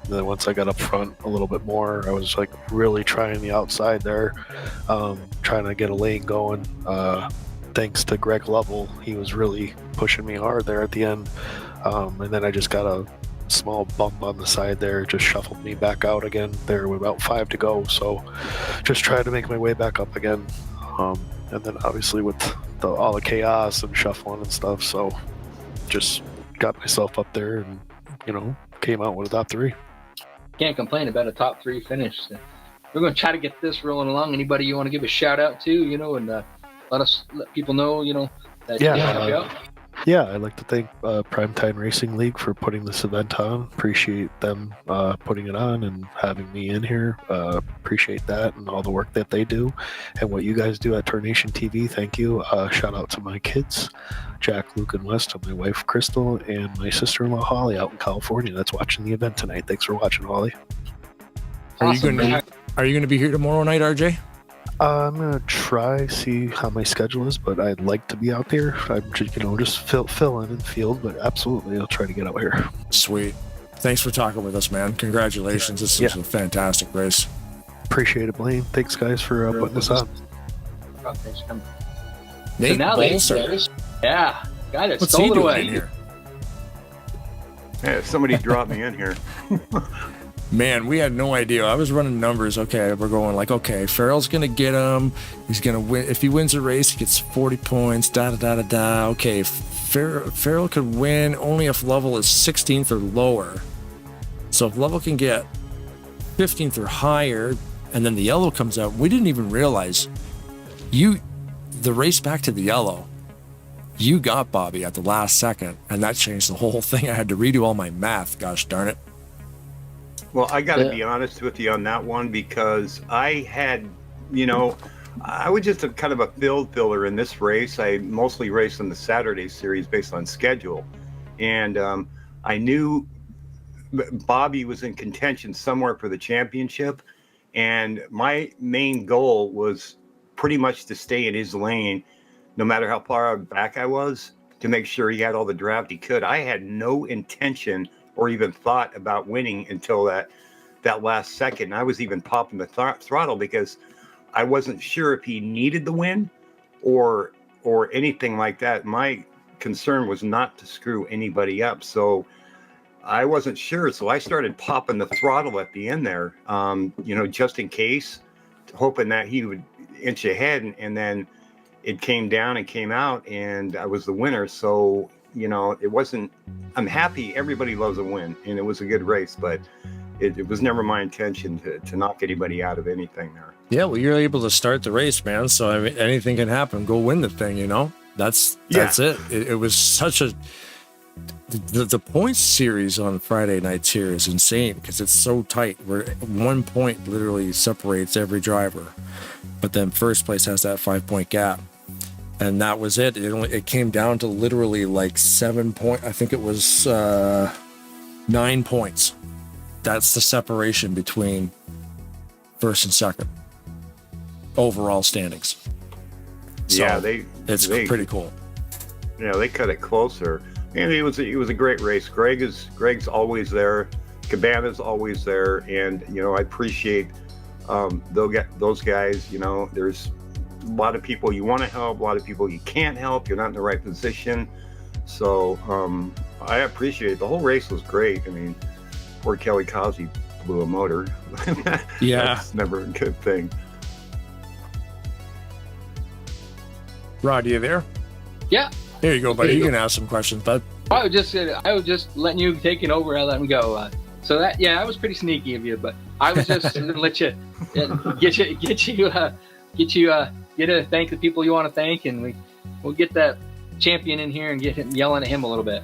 Then once I got up front a little bit more, I was like really trying the outside there, trying to get a lane going. Thanks to Greg Lovell, he was really pushing me hard there at the end, and then I just got a small bump on the side there, just shuffled me back out again there with about 5 to go, so just tried to make my way back up again, and then obviously with all the chaos and shuffling and stuff, so just got myself up there and came out with a top 3. Can't complain about a top 3 finish. So we're going to try to get this rolling along. Anybody you want to give a shout out to, and let people know, that you can help you out? Yeah, I'd like to thank Primetime Racing League for putting this event on. Appreciate them putting it on and having me in here. Appreciate that and all the work that they do and what you guys do at Tarnation TV. Thank you. Shout out to my kids, Jack, Luke, and West, and my wife, Crystal, and my sister-in-law, Holly, out in California that's watching the event tonight. Thanks for watching, Holly. Awesome. Are you going to be here tomorrow night, RJ? I'm gonna try see how my schedule is, but I'd like to be out there. I'm just fill in the field, but absolutely I'll try to get out here. Sweet. Thanks for talking with us, man. Congratulations. This was a fantastic race. Appreciate it, Blaine. Thanks, guys, for putting this on. Thanks for coming. Nate So now Bolser. Yeah, got it. What's he Stole it doing away. in here? Yeah, somebody dropped me in here. Man, we had no idea. I was running numbers. Okay, we're going like, okay, Farrell's going to get him. He's going to win. If he wins a race, he gets 40 points, da-da-da-da-da. Okay, Farrell could win only if Lovell is 16th or lower. So if Lovell can get 15th or higher, and then the yellow comes out, we didn't even realize the race back to the yellow, you got Bobby at the last second, and that changed the whole thing. I had to redo all my math. Gosh darn it. Well, I got to be honest with you on that one because I had, I was just a kind of a field filler in this race. I mostly raced in the Saturday series based on schedule. And I knew Bobby was in contention somewhere for the championship. And my main goal was pretty much to stay in his lane, no matter how far back I was, to make sure he had all the draft he could. I had no intention or even thought about winning until that that last second. I was even popping the throttle because I wasn't sure if he needed the win or anything like that. My concern was not to screw anybody up. So I wasn't sure. So I started popping the throttle at the end there, just in case, hoping that he would inch ahead. And then it came down and came out, and I was the winner. So, it wasn't, I'm happy. Everybody loves a win, and it was a good race, but it was never my intention to knock anybody out of anything there. Yeah, well, you're able to start the race, man. So I mean, anything can happen. Go win the thing, That's it. It was such a the points series on Friday nights here is insane because it's so tight. Where 1 point literally separates every driver, but then first place has that 5-point gap, and that was it. It came down to literally like 7 point. I think it was 9 points. That's the separation between first and second overall standings. So it's pretty cool. Yeah, they cut it closer. And it was a great race. Greg's always there. Cabana's always there, and I appreciate those guys. There's a lot of people you want to help, a lot of people you can't help. You're not in the right position. So I appreciate it. The whole race was great. I mean, poor Kelly Causey blew a motor. Yeah, that's never a good thing. Rod, you there? Yeah. There you go, buddy. You can ask some questions, bud. I was just letting you take it over. I let him go. So that, I was pretty sneaky of you, but I was just going to let you get to thank the people you want to thank, and we'll get that champion in here and get him yelling at him a little bit.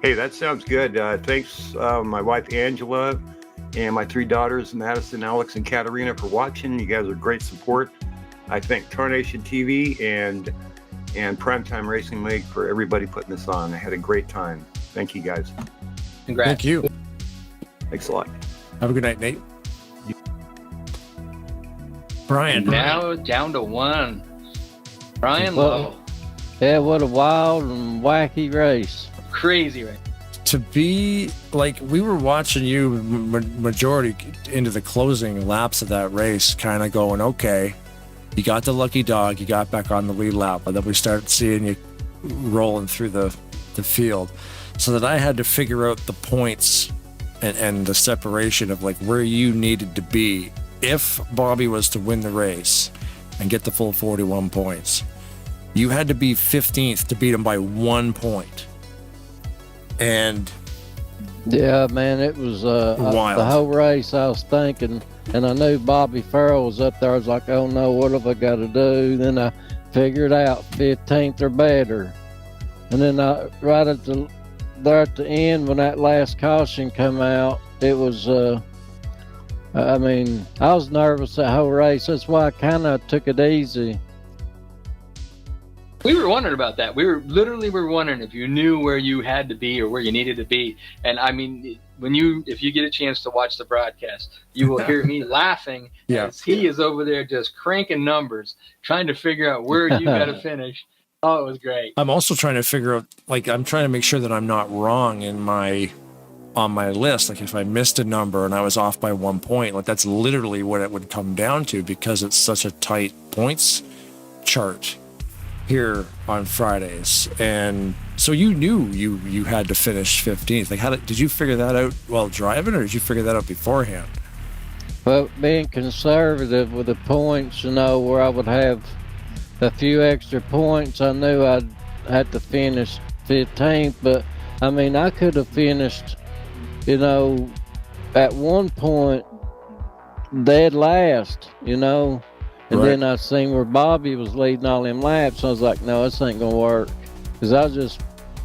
Hey, that sounds good. Thanks, my wife Angela, and my 3 daughters, Madison, Alex, and Katarina, for watching. You guys are great support. I thank Tarnation TV and Primetime Racing League for everybody putting this on. I had a great time. Thank you, guys. Congrats. Thank you. Thanks a lot. Have a good night, Nate. Brian. Now down to 1. Brian Lowe. Yeah, what a wild and wacky race. Crazy race. To be like, we were watching you majority into the closing laps of that race, kind of going, okay, you got the lucky dog, you got back on the lead lap, but then we started seeing you rolling through the field, so that I had to figure out the points and the separation of like where you needed to be if Bobby was to win the race and get the full 41 points. You had to be 15th to beat him by 1 point. And yeah, man, it was wild. The whole race I was thinking, and I knew Bobby Farrell was up there. I was like, oh no, what have I got to do? Then I figured out 15th or better. And then right at the end, when that last caution come out, it was, I was nervous that whole race. That's why I kind of took it easy. We were wondering about that. We were wondering if you knew where you had to be or where you needed to be. And I mean, if you get a chance to watch the broadcast, you will hear me laughing as he is over there just cranking numbers, trying to figure out where you got to finish. Oh, it was great. I'm also trying to figure out, like, I'm trying to make sure that I'm not wrong on my list. Like, if I missed a number and I was off by 1 point, like, that's literally what it would come down to, because it's such a tight points chart here on Fridays. And so you knew you had to finish 15th. Like, did you figure that out while driving, or did you figure that out beforehand? Well, being conservative with the points, where I would have a few extra points, I knew I'd had to finish 15th. But I mean, I could have finished, at 1 point dead last, And right. Then I seen where Bobby was leading all them laps. I was like, no, this ain't gonna work. Because I was just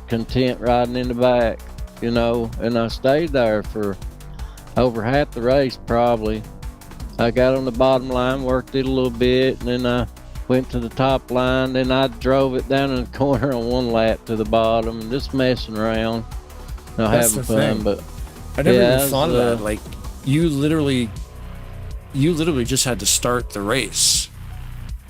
content riding in the back, and I stayed there for over half the race probably. I got on the bottom line, worked it a little bit, and then I went to the top line. Then I drove it down in the corner on 1 lap to the bottom, and just messing around, That's having the fun. thing. But I never even thought of that. Like, you literally just had to start the race.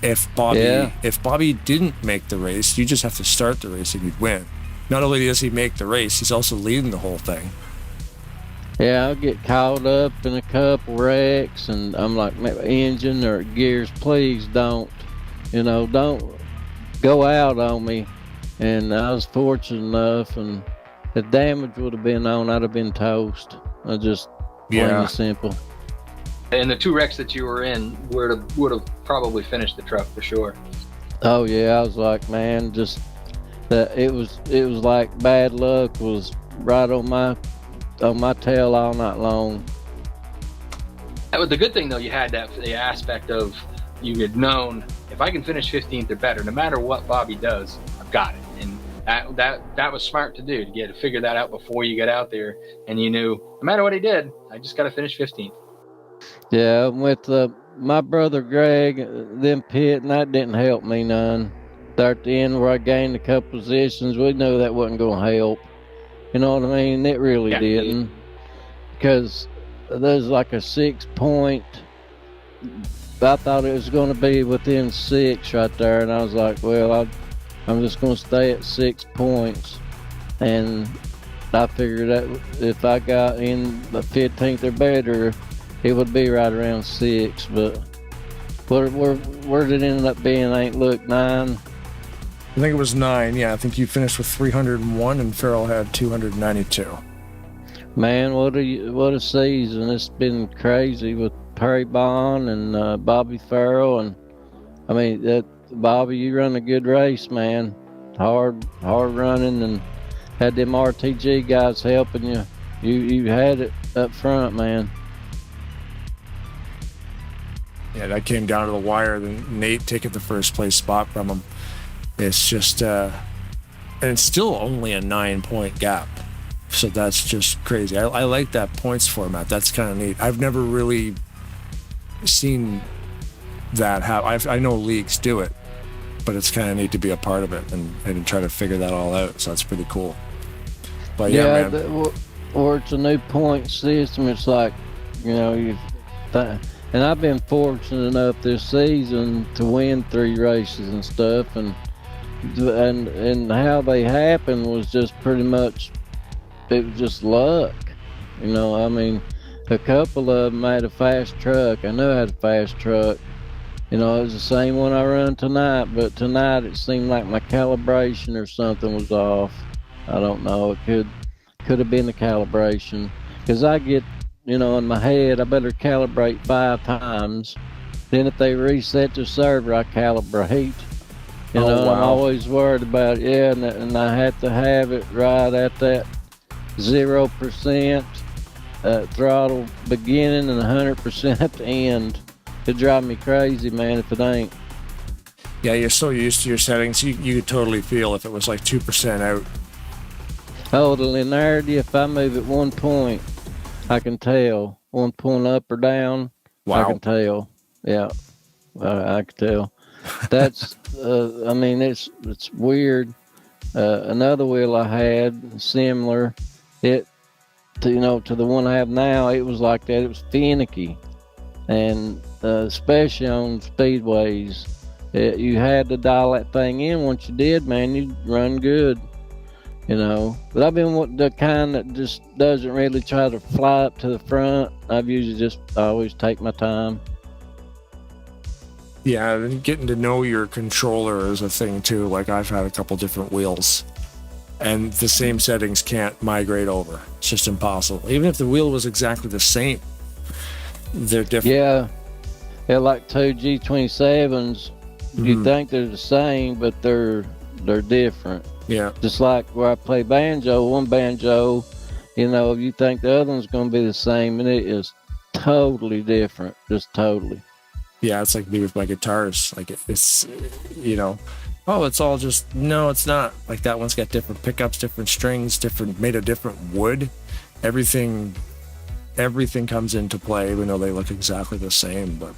If Bobby didn't make the race, you just have to start the race and you'd win. Not only does he make the race, he's also leading the whole thing. Yeah, I'll get caught up in a couple wrecks, and I'm like, engine or gears, please don't, don't go out on me. And I was fortunate enough, and the damage would have been on, I'd have been toast. I just plain and simple. And the 2 wrecks that you were in would have probably finished the truck for sure. Oh yeah, I was like, man, just that it was like bad luck was right on my tail all night long. That was the good thing though. You had the aspect of you had known if I can finish 15th or better, no matter what Bobby does, I've got it. And that was smart to do, to figure that out before you get out there. And you knew no matter what he did, I just got to finish 15th. Yeah, with my brother Greg, them pitting, that didn't help me none. There at the end where I gained a couple positions, we knew that wasn't going to help. You know what I mean? It really didn't. Because there's like a 6 point. I thought it was going to be within 6 right there. And I was like, well, I'm just going to stay at 6 points. And I figured that if I got in the 15th or better, it would be right around 6. But where did it end up being? I ain't looked, 9. I think it was 9. Yeah, I think you finished with 301 and Farrell had 292. Man, what a season. It's been crazy with Perry Bond and Bobby Farrell. And I mean, Bobby, you run a good race, man. Hard running, and had them RTG guys helping you. You had it up front, man. Yeah, that came down to the wire. Then Nate taking the first place spot from him. It's just, and it's still only a 9 point gap. So that's just crazy. I like that points format. That's kind of neat. I've never really seen that happen. I know leagues do it, but it's kind of neat to be a part of it and try to figure that all out. So that's pretty cool. But yeah, man. Or it's a new point system. It's like, and I've been fortunate enough this season to win 3 races and stuff, and how they happened was just pretty much, it was just luck. I mean, a couple of them had a fast truck. I know I had a fast truck. It was the same one I run tonight, but tonight it seemed like my calibration or something was off. I don't know. It could have been the calibration, because I get, in my head, I better calibrate 5 times. Then if they reset the server, I calibrate. Wow. I'm always worried about it. And I have to have it right at that 0% throttle beginning and 100% at the end. It drive me crazy, man, if it ain't. Yeah, you're so used to your settings, you could totally feel if it was like 2% out. Oh, the linearity, if I move it 1 point, I can tell. 1 point up or down, Wow. I can tell. Yeah, I can tell. That's, I mean, it's weird. Another wheel I had, similar, to the one I have now, it was like that. It was finicky. And especially on speedways, you had to dial that thing in. Once you did, man, you'd run good. But I've been the kind that just doesn't really try to fly up to the front. I've usually just always take my time. Yeah, and getting to know your controller is a thing too. Like, I've had a couple different wheels, and the same settings can't migrate over. It's just impossible. Even if the wheel was exactly the same, they're different. Yeah, like 2 G27s. You think they're the same, but they're different. Yeah. Just like where I play banjo, one banjo, you think the other one's going to be the same, and it is totally different. Just totally. Yeah, it's like me with my guitars. Like, it's, oh, it's all just, no, it's not. Like, that one's got different pickups, different strings, made of different wood. Everything comes into play, even though they look exactly the same. But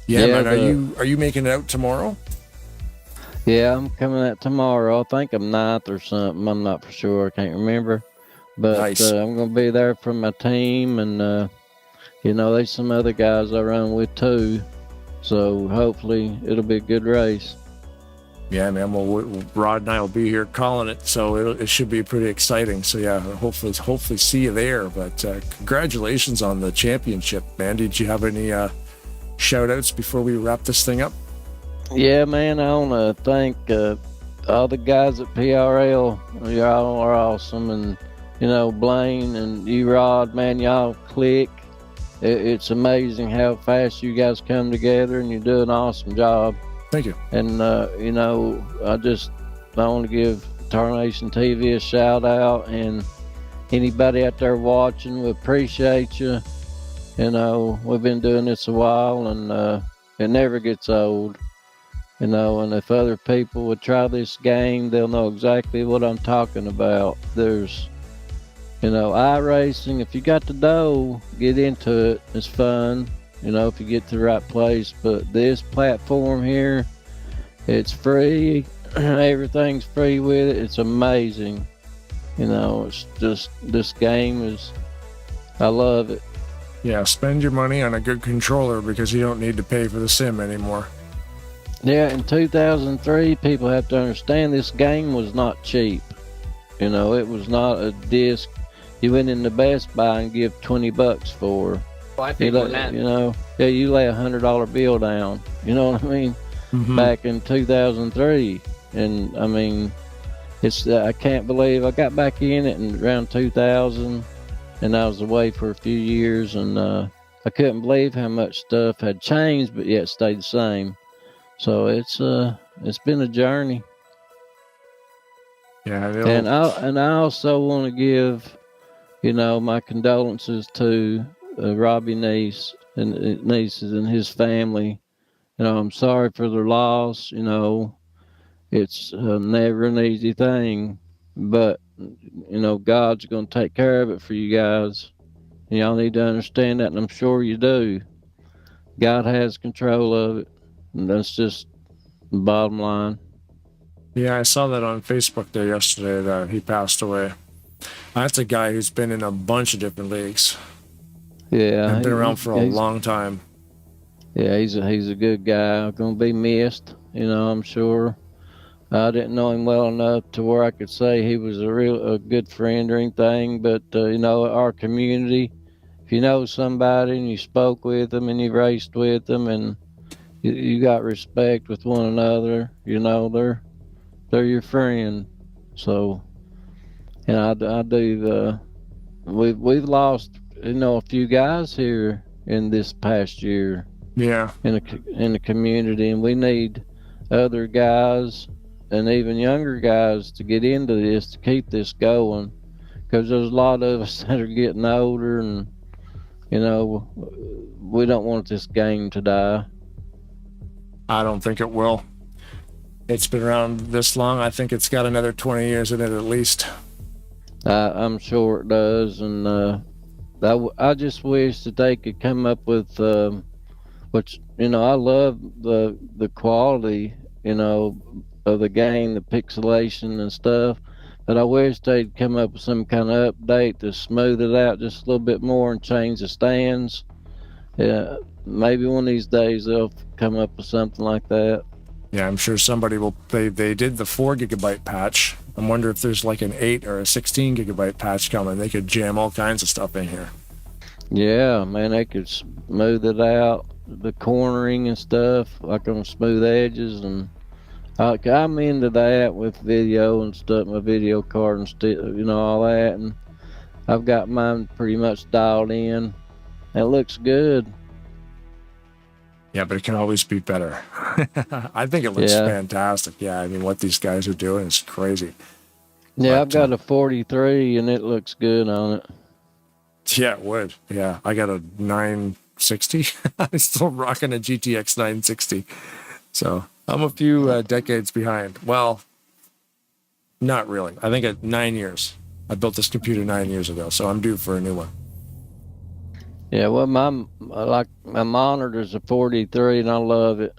yeah, man, are you making it out tomorrow? Yeah, I'm coming out tomorrow. I think I'm 9th or something. I'm not for sure. I can't remember. But Nice. I'm going to be there for my team. And, there's some other guys I run with too. So hopefully it'll be a good race. Yeah, man. Well, Rod and I will be here calling it, so it should be pretty exciting. So yeah, hopefully see you there. But congratulations on the championship, man. Did you have any shout outs before we wrap this thing up? Yeah, man, I want to thank all the guys at PRL. Y'all are awesome. And, you know, Blaine and you, Rod, man, y'all click. It's amazing how fast you guys come together, and you do an awesome job. Thank you. And, you know, I want to give Tarnation TV a shout out, and anybody out there watching, we appreciate you. You know, we've been doing this a while, and it never gets old. You know, and if other people would try this game, they'll know exactly what I'm talking about. There's, you know, iRacing, if you got the dough, get into it. It's fun, you know, if you get to the right place. But this platform here, it's free. Everything's free with it. It's amazing. You know, it's just, this game is, I love it. Yeah, spend your money on a good controller because you don't need to pay for the sim anymore. Yeah, in 2003, people have to understand this game was not cheap. You know, it was not a disc you went in the Best Buy and give $20 for. Well, I paid more than that. You know, yeah, you lay $100 bill down. You know what I mean? Mm-hmm. Back in 2003, and I mean, it's I can't believe I got back in it in around 2000, and I was away for a few years, and I couldn't believe how much stuff had changed, but yet stayed the same. So it's been a journey. Yeah, and I also want to give, you know, my condolences to Robbie nieces and his family. You know, I'm sorry for their loss. You know, it's never an easy thing, but you know, God's going to take care of it for you guys. And y'all need to understand that, and I'm sure you do. God has control of it. And that's just the bottom line. Yeah, I saw that on Facebook there yesterday that he passed away. That's a guy who's been in a bunch of different leagues. Yeah, and been around for a long time. Yeah, he's a good guy. Going to be missed. You know, I'm sure. I didn't know him well enough to where I could say he was a good friend or anything. But you know, our community. If you know somebody and you spoke with them and you raced with them and you got respect with one another, you know, they're your friend. So, and I do. We've lost, you know, a few guys here in this past year. Yeah. In the community, and we need other guys and even younger guys to get into this to keep this going, because there's a lot of us that are getting older, and you know, we don't want this game to die. I don't think it will. It's been around this long. I think it's got another 20 years in it at least. I'm sure it does, and I just wish that they could come up with, which, you know, I love the quality, you know, of the game, the pixelation and stuff, but I wish they'd come up with some kind of update to smooth it out just a little bit more and change the stands. Yeah, maybe one of these days they'll come up with something like that. Yeah, I'm sure somebody will. They did the 4 gigabyte patch. I wonder if there's like an 8 or a 16 gigabyte patch coming. They could jam all kinds of stuff in here. Yeah, man, they could smooth it out, the cornering and stuff, like on smooth edges, and I'm into that with video and stuff, my video card and you know, all that, and I've got mine pretty much dialed in. It looks good. Yeah, but it can always be better. I think it looks fantastic. Yeah, I mean, what these guys are doing is crazy. Yeah, but I've got a 43, and it looks good on it. Yeah, it would. Yeah, I got a 960. I'm still rocking a GTX 960. So I'm a few decades behind. Well, not really. I think at 9 years. I built this computer 9 years ago, so I'm due for a new one. Yeah, well, my monitor's a 43, and I love it.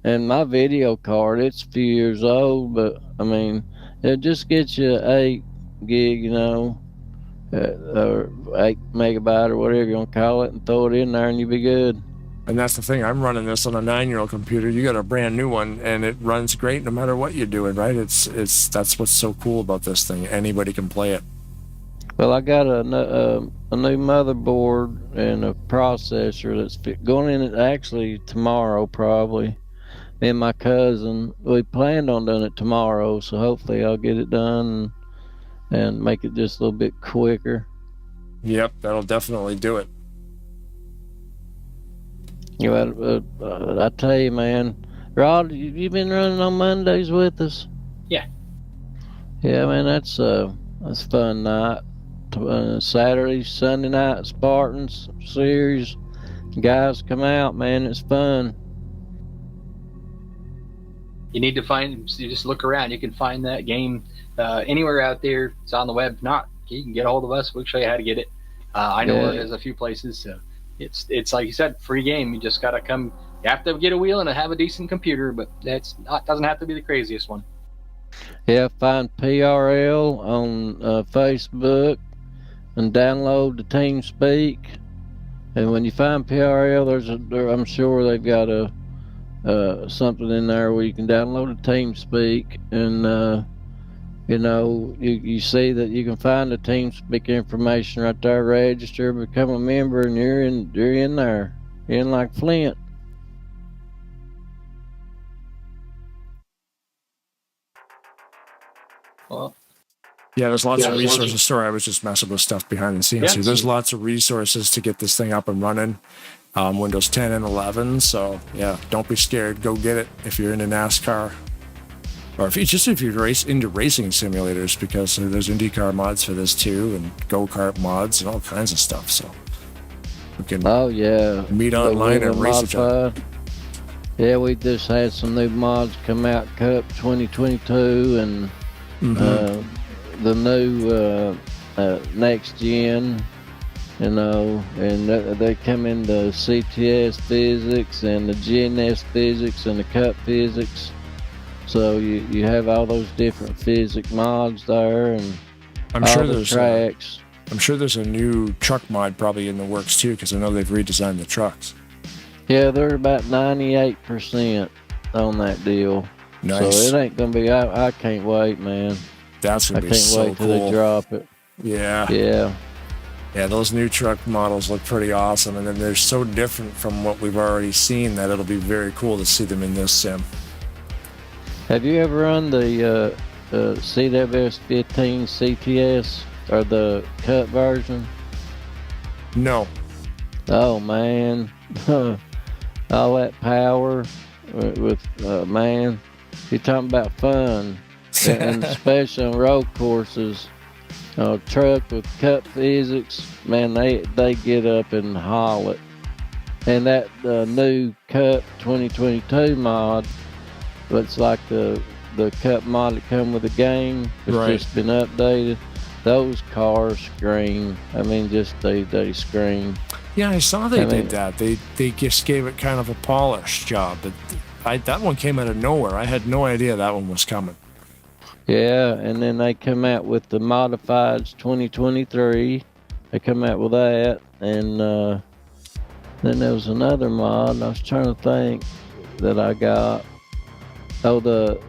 And my video card, it's a few years old, but I mean, it just gets you 8 gig, you know, or 8 megabyte or whatever you want to call it, and throw it in there, and you'll be good. And that's the thing. I'm running this on a 9-year-old computer. You got a brand new one, and it runs great no matter what you're doing, right? It's that's what's so cool about this thing. Anybody can play it. Well, I got a new motherboard and a processor that's going in it actually tomorrow, probably. Me and my cousin, we planned on doing it tomorrow, so hopefully I'll get it done and make it just a little bit quicker. Yep, that'll definitely do it. You know, I tell you, man, Rod, you been running on Mondays with us? Yeah. Yeah, man, that's fun night. Saturday, Sunday night, Spartans series. Guys come out, man, it's fun. You need to you just look around. You can find that game anywhere out there. It's on the web. If not, you can get a hold of us. We'll show you how to get it. I know there's a few places. So it's like you said, free game. You just got to come. You have to get a wheel and have a decent computer, but doesn't have to be the craziest one. Yeah, find PRL on Facebook and download the TeamSpeak. And when you find PRL, I'm sure they've got something in there where you can download the TeamSpeak, and you see that you can find the TeamSpeak information right there. Register, become a member, and you're in there. You're in like Flint. Well, yeah, there's lots of resources. Sorry, I was just messing with stuff behind the scenes here. There's lots of resources to get this thing up and running. Windows 10 and 11. So yeah, don't be scared. Go get it if you're into NASCAR, or if you're into racing simulators, because there's IndyCar mods for this too, and go-kart mods and all kinds of stuff. So we can meet online and race each other. Yeah, we just had some new mods come out, Cup 2022, and the new next gen. And they come in the CTS physics and the GNS physics and the Cup physics. So you have all those different physics mods there, and I'm sure there's tracks. I'm sure there's a new truck mod probably in the works too, because I know they've redesigned the trucks. Yeah, they're about 98% on that deal. Nice. So it ain't gonna be. I can't wait, man. That's gonna be so cool. I can't wait till they drop it. Yeah. Yeah. Yeah, those new truck models look pretty awesome, and then they're so different from what we've already seen that it'll be very cool to see them in this sim. Have you ever run the CWS 15 CTS or the Cup version? No. Oh man, all that power with man, you're talking about fun, and especially on road courses. Truck with Cup physics, man, they get up and haul it. And that new Cup 2022 mod, it's like the Cup mod that come with the game. It's just been updated. Those cars scream. I mean, just they scream. Yeah, I saw they did that. They just gave it kind of a polished job, but that one came out of nowhere. I had no idea that one was coming. Yeah, and then they come out with the Modifieds 2023. They come out with that, and then there was another mod. I was trying to think that I got. Oh, the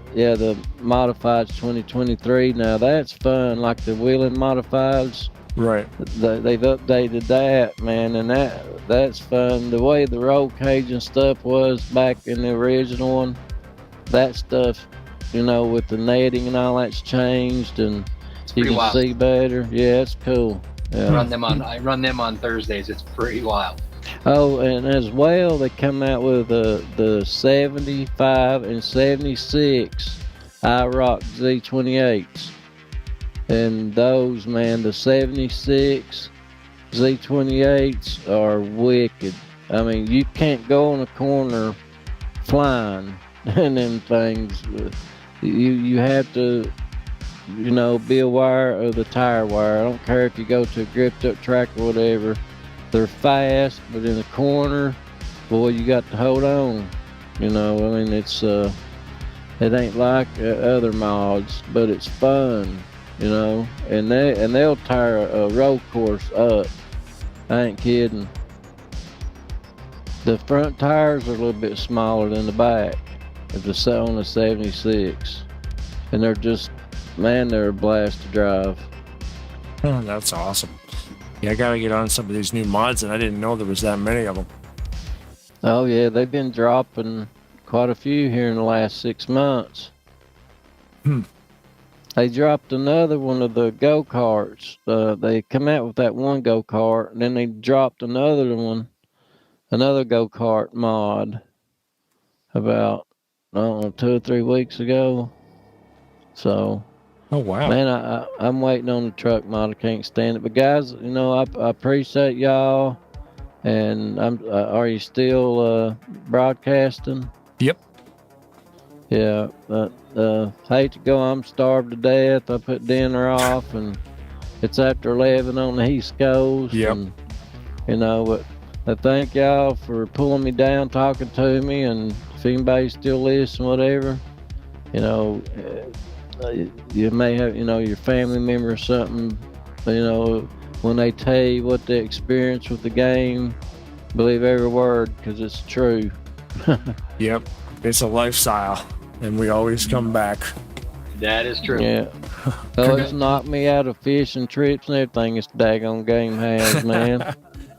Modifieds 2023. Now that's fun, like the Wheeling Modifieds. Right. They've updated that, man, and that's fun. The way the roll cage and stuff was back in the original one, that stuff. With the netting and all that's changed, and you can see better. Yeah, it's cool. Yeah. I run them on Thursdays. It's pretty wild. Oh, and as well, they come out with the 75 and 76 IROC Z28s, and those, man, the 76 Z28s are wicked. I mean, you can't go on a corner flying and them things. You have to, be aware of the tire wear. I don't care if you go to a gripped up track or whatever. They're fast, but in the corner, boy, you got to hold on. I mean, it's it ain't like other mods, but it's fun. And they'll tire a road course up. I ain't kidding. The front tires are a little bit smaller than the back of the on the 76, and they're just, man, they're a blast to drive. Oh, that's awesome. Yeah, I gotta get on some of these new mods, and I didn't know there was that many of them. Oh yeah, they've been dropping quite a few here in the last 6 months. They dropped another one of the go-karts. They come out with that one go-kart, and then they dropped another one, another go-kart mod about, I don't know, 2 or 3 weeks ago. So, Oh, wow. man, I'm waiting on the truck mod. I can't stand it. But guys, you know, I appreciate y'all. And are you still broadcasting? Yep. Yeah, but hate to go. I'm starved to death. I put dinner off, and it's after 11 on the East Coast. Yep. And, you know, but I thank y'all for pulling me down, talking to me, and if anybody still listens, whatever, you know, you may have, you know, your family member or something, you know, when they tell you what they experienced with the game, believe every word, because it's true. Yep. It's a lifestyle, and we always come back. That is true. Yeah. So it's knocked me out of fishing trips and everything this daggone game has, man.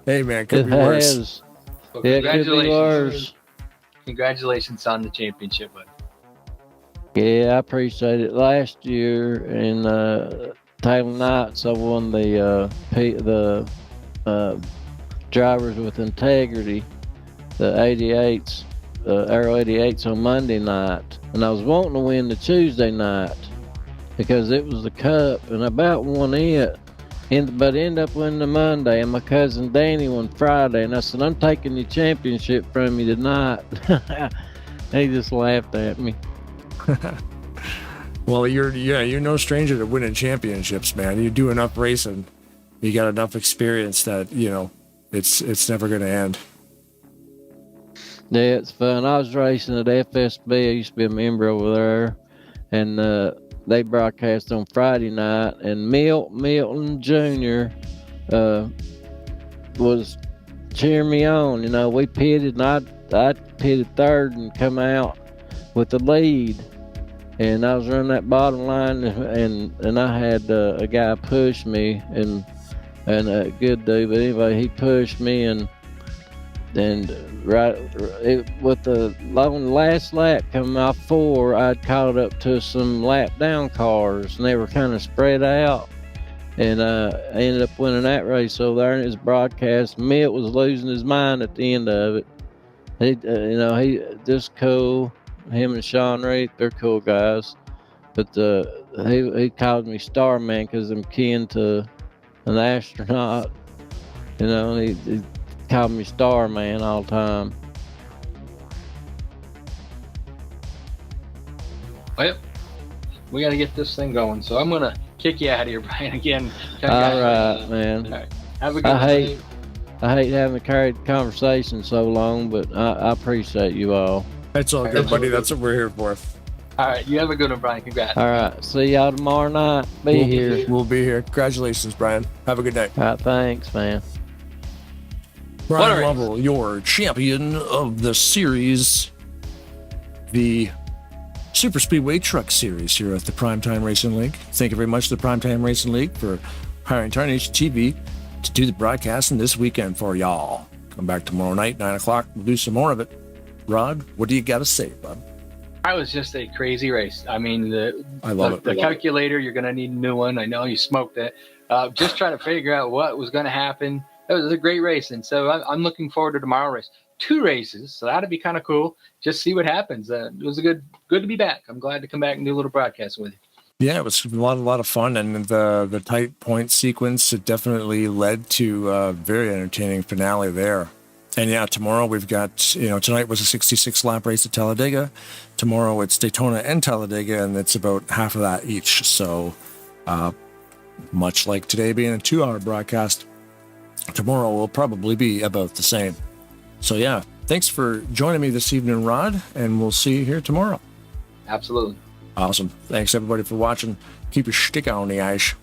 Hey, man, could It be worse. has. Well, It could be worse. Congratulations on the championship, bud. Yeah, I appreciate it. Last year in Taylor Nights, I won the drivers with integrity, the 88s, Aero 88s on Monday night, and I was wanting to win the Tuesday night because it was the Cup, and I about won it, but ended up winning the Monday, and my cousin Danny won Friday, and I said, I'm taking the championship from you tonight. He just laughed at me. Well, you're no stranger to winning championships, man. You do enough racing, you got enough experience that, you know, it's never going to end. Yeah, it's fun. I was racing at FSB. I used to be a member over there, and they broadcast on Friday night, and Milton Jr. Was cheering me on. You know, we pitted, and I pitted third and come out with the lead. And I was running that bottom line, and I had a guy push me, and a good dude. But anyway, he pushed me, and with the last lap coming off 4, I'd caught up to some lap down cars, and they were kind of spread out. And I ended up winning that race over there, and it was broadcast. Milt was losing his mind at the end of it. He just cool. Him and Sean Reed, they're cool guys. But he called me Starman because I'm kin to an astronaut. You know, he called me Starman all the time. Well, we got to get this thing going, so I'm going to kick you out of here, Brian, again. All right, man. All right. Have a good day. I hate having to carry the conversation so long, but I appreciate you all. That's all good, buddy. That's what we're here for. All right, you have a good one, Brian. Congrats. All right, see y'all tomorrow night. Be here. We'll be here. Congratulations, Brian. Have a good night. All right, thanks, man. Brian Lovell, your champion of the series, the Superspeedway Truck Series here at the Primetime Racing League. Thank you very much to the Primetime Racing League for hiring Tarnation TV to do the broadcasting this weekend for y'all. Come back tomorrow night, 9 o'clock. We'll do some more of it. Rod, what do you got to say, bud? That was just a crazy race. I mean, I love it. The calculator, you're going to need a new one. I know you smoked it. Just trying to figure out what was going to happen. It was a great race. And so I'm looking forward to tomorrow's race. 2 races, so that'd be kind of cool. Just see what happens. It was good to be back. I'm glad to come back and do a little broadcast with you. Yeah, it was a lot of fun, and the tight point sequence, it definitely led to a very entertaining finale there. And yeah, tomorrow we've got, tonight was a 66 lap race at Talladega. Tomorrow it's Daytona and Talladega, and it's about half of that each. So much like today being a 2-hour broadcast, tomorrow will probably be about the same. So yeah, thanks for joining me this evening, Rod, and we'll see you here tomorrow. Absolutely. Awesome. Thanks everybody for watching. Keep your stick on the ice.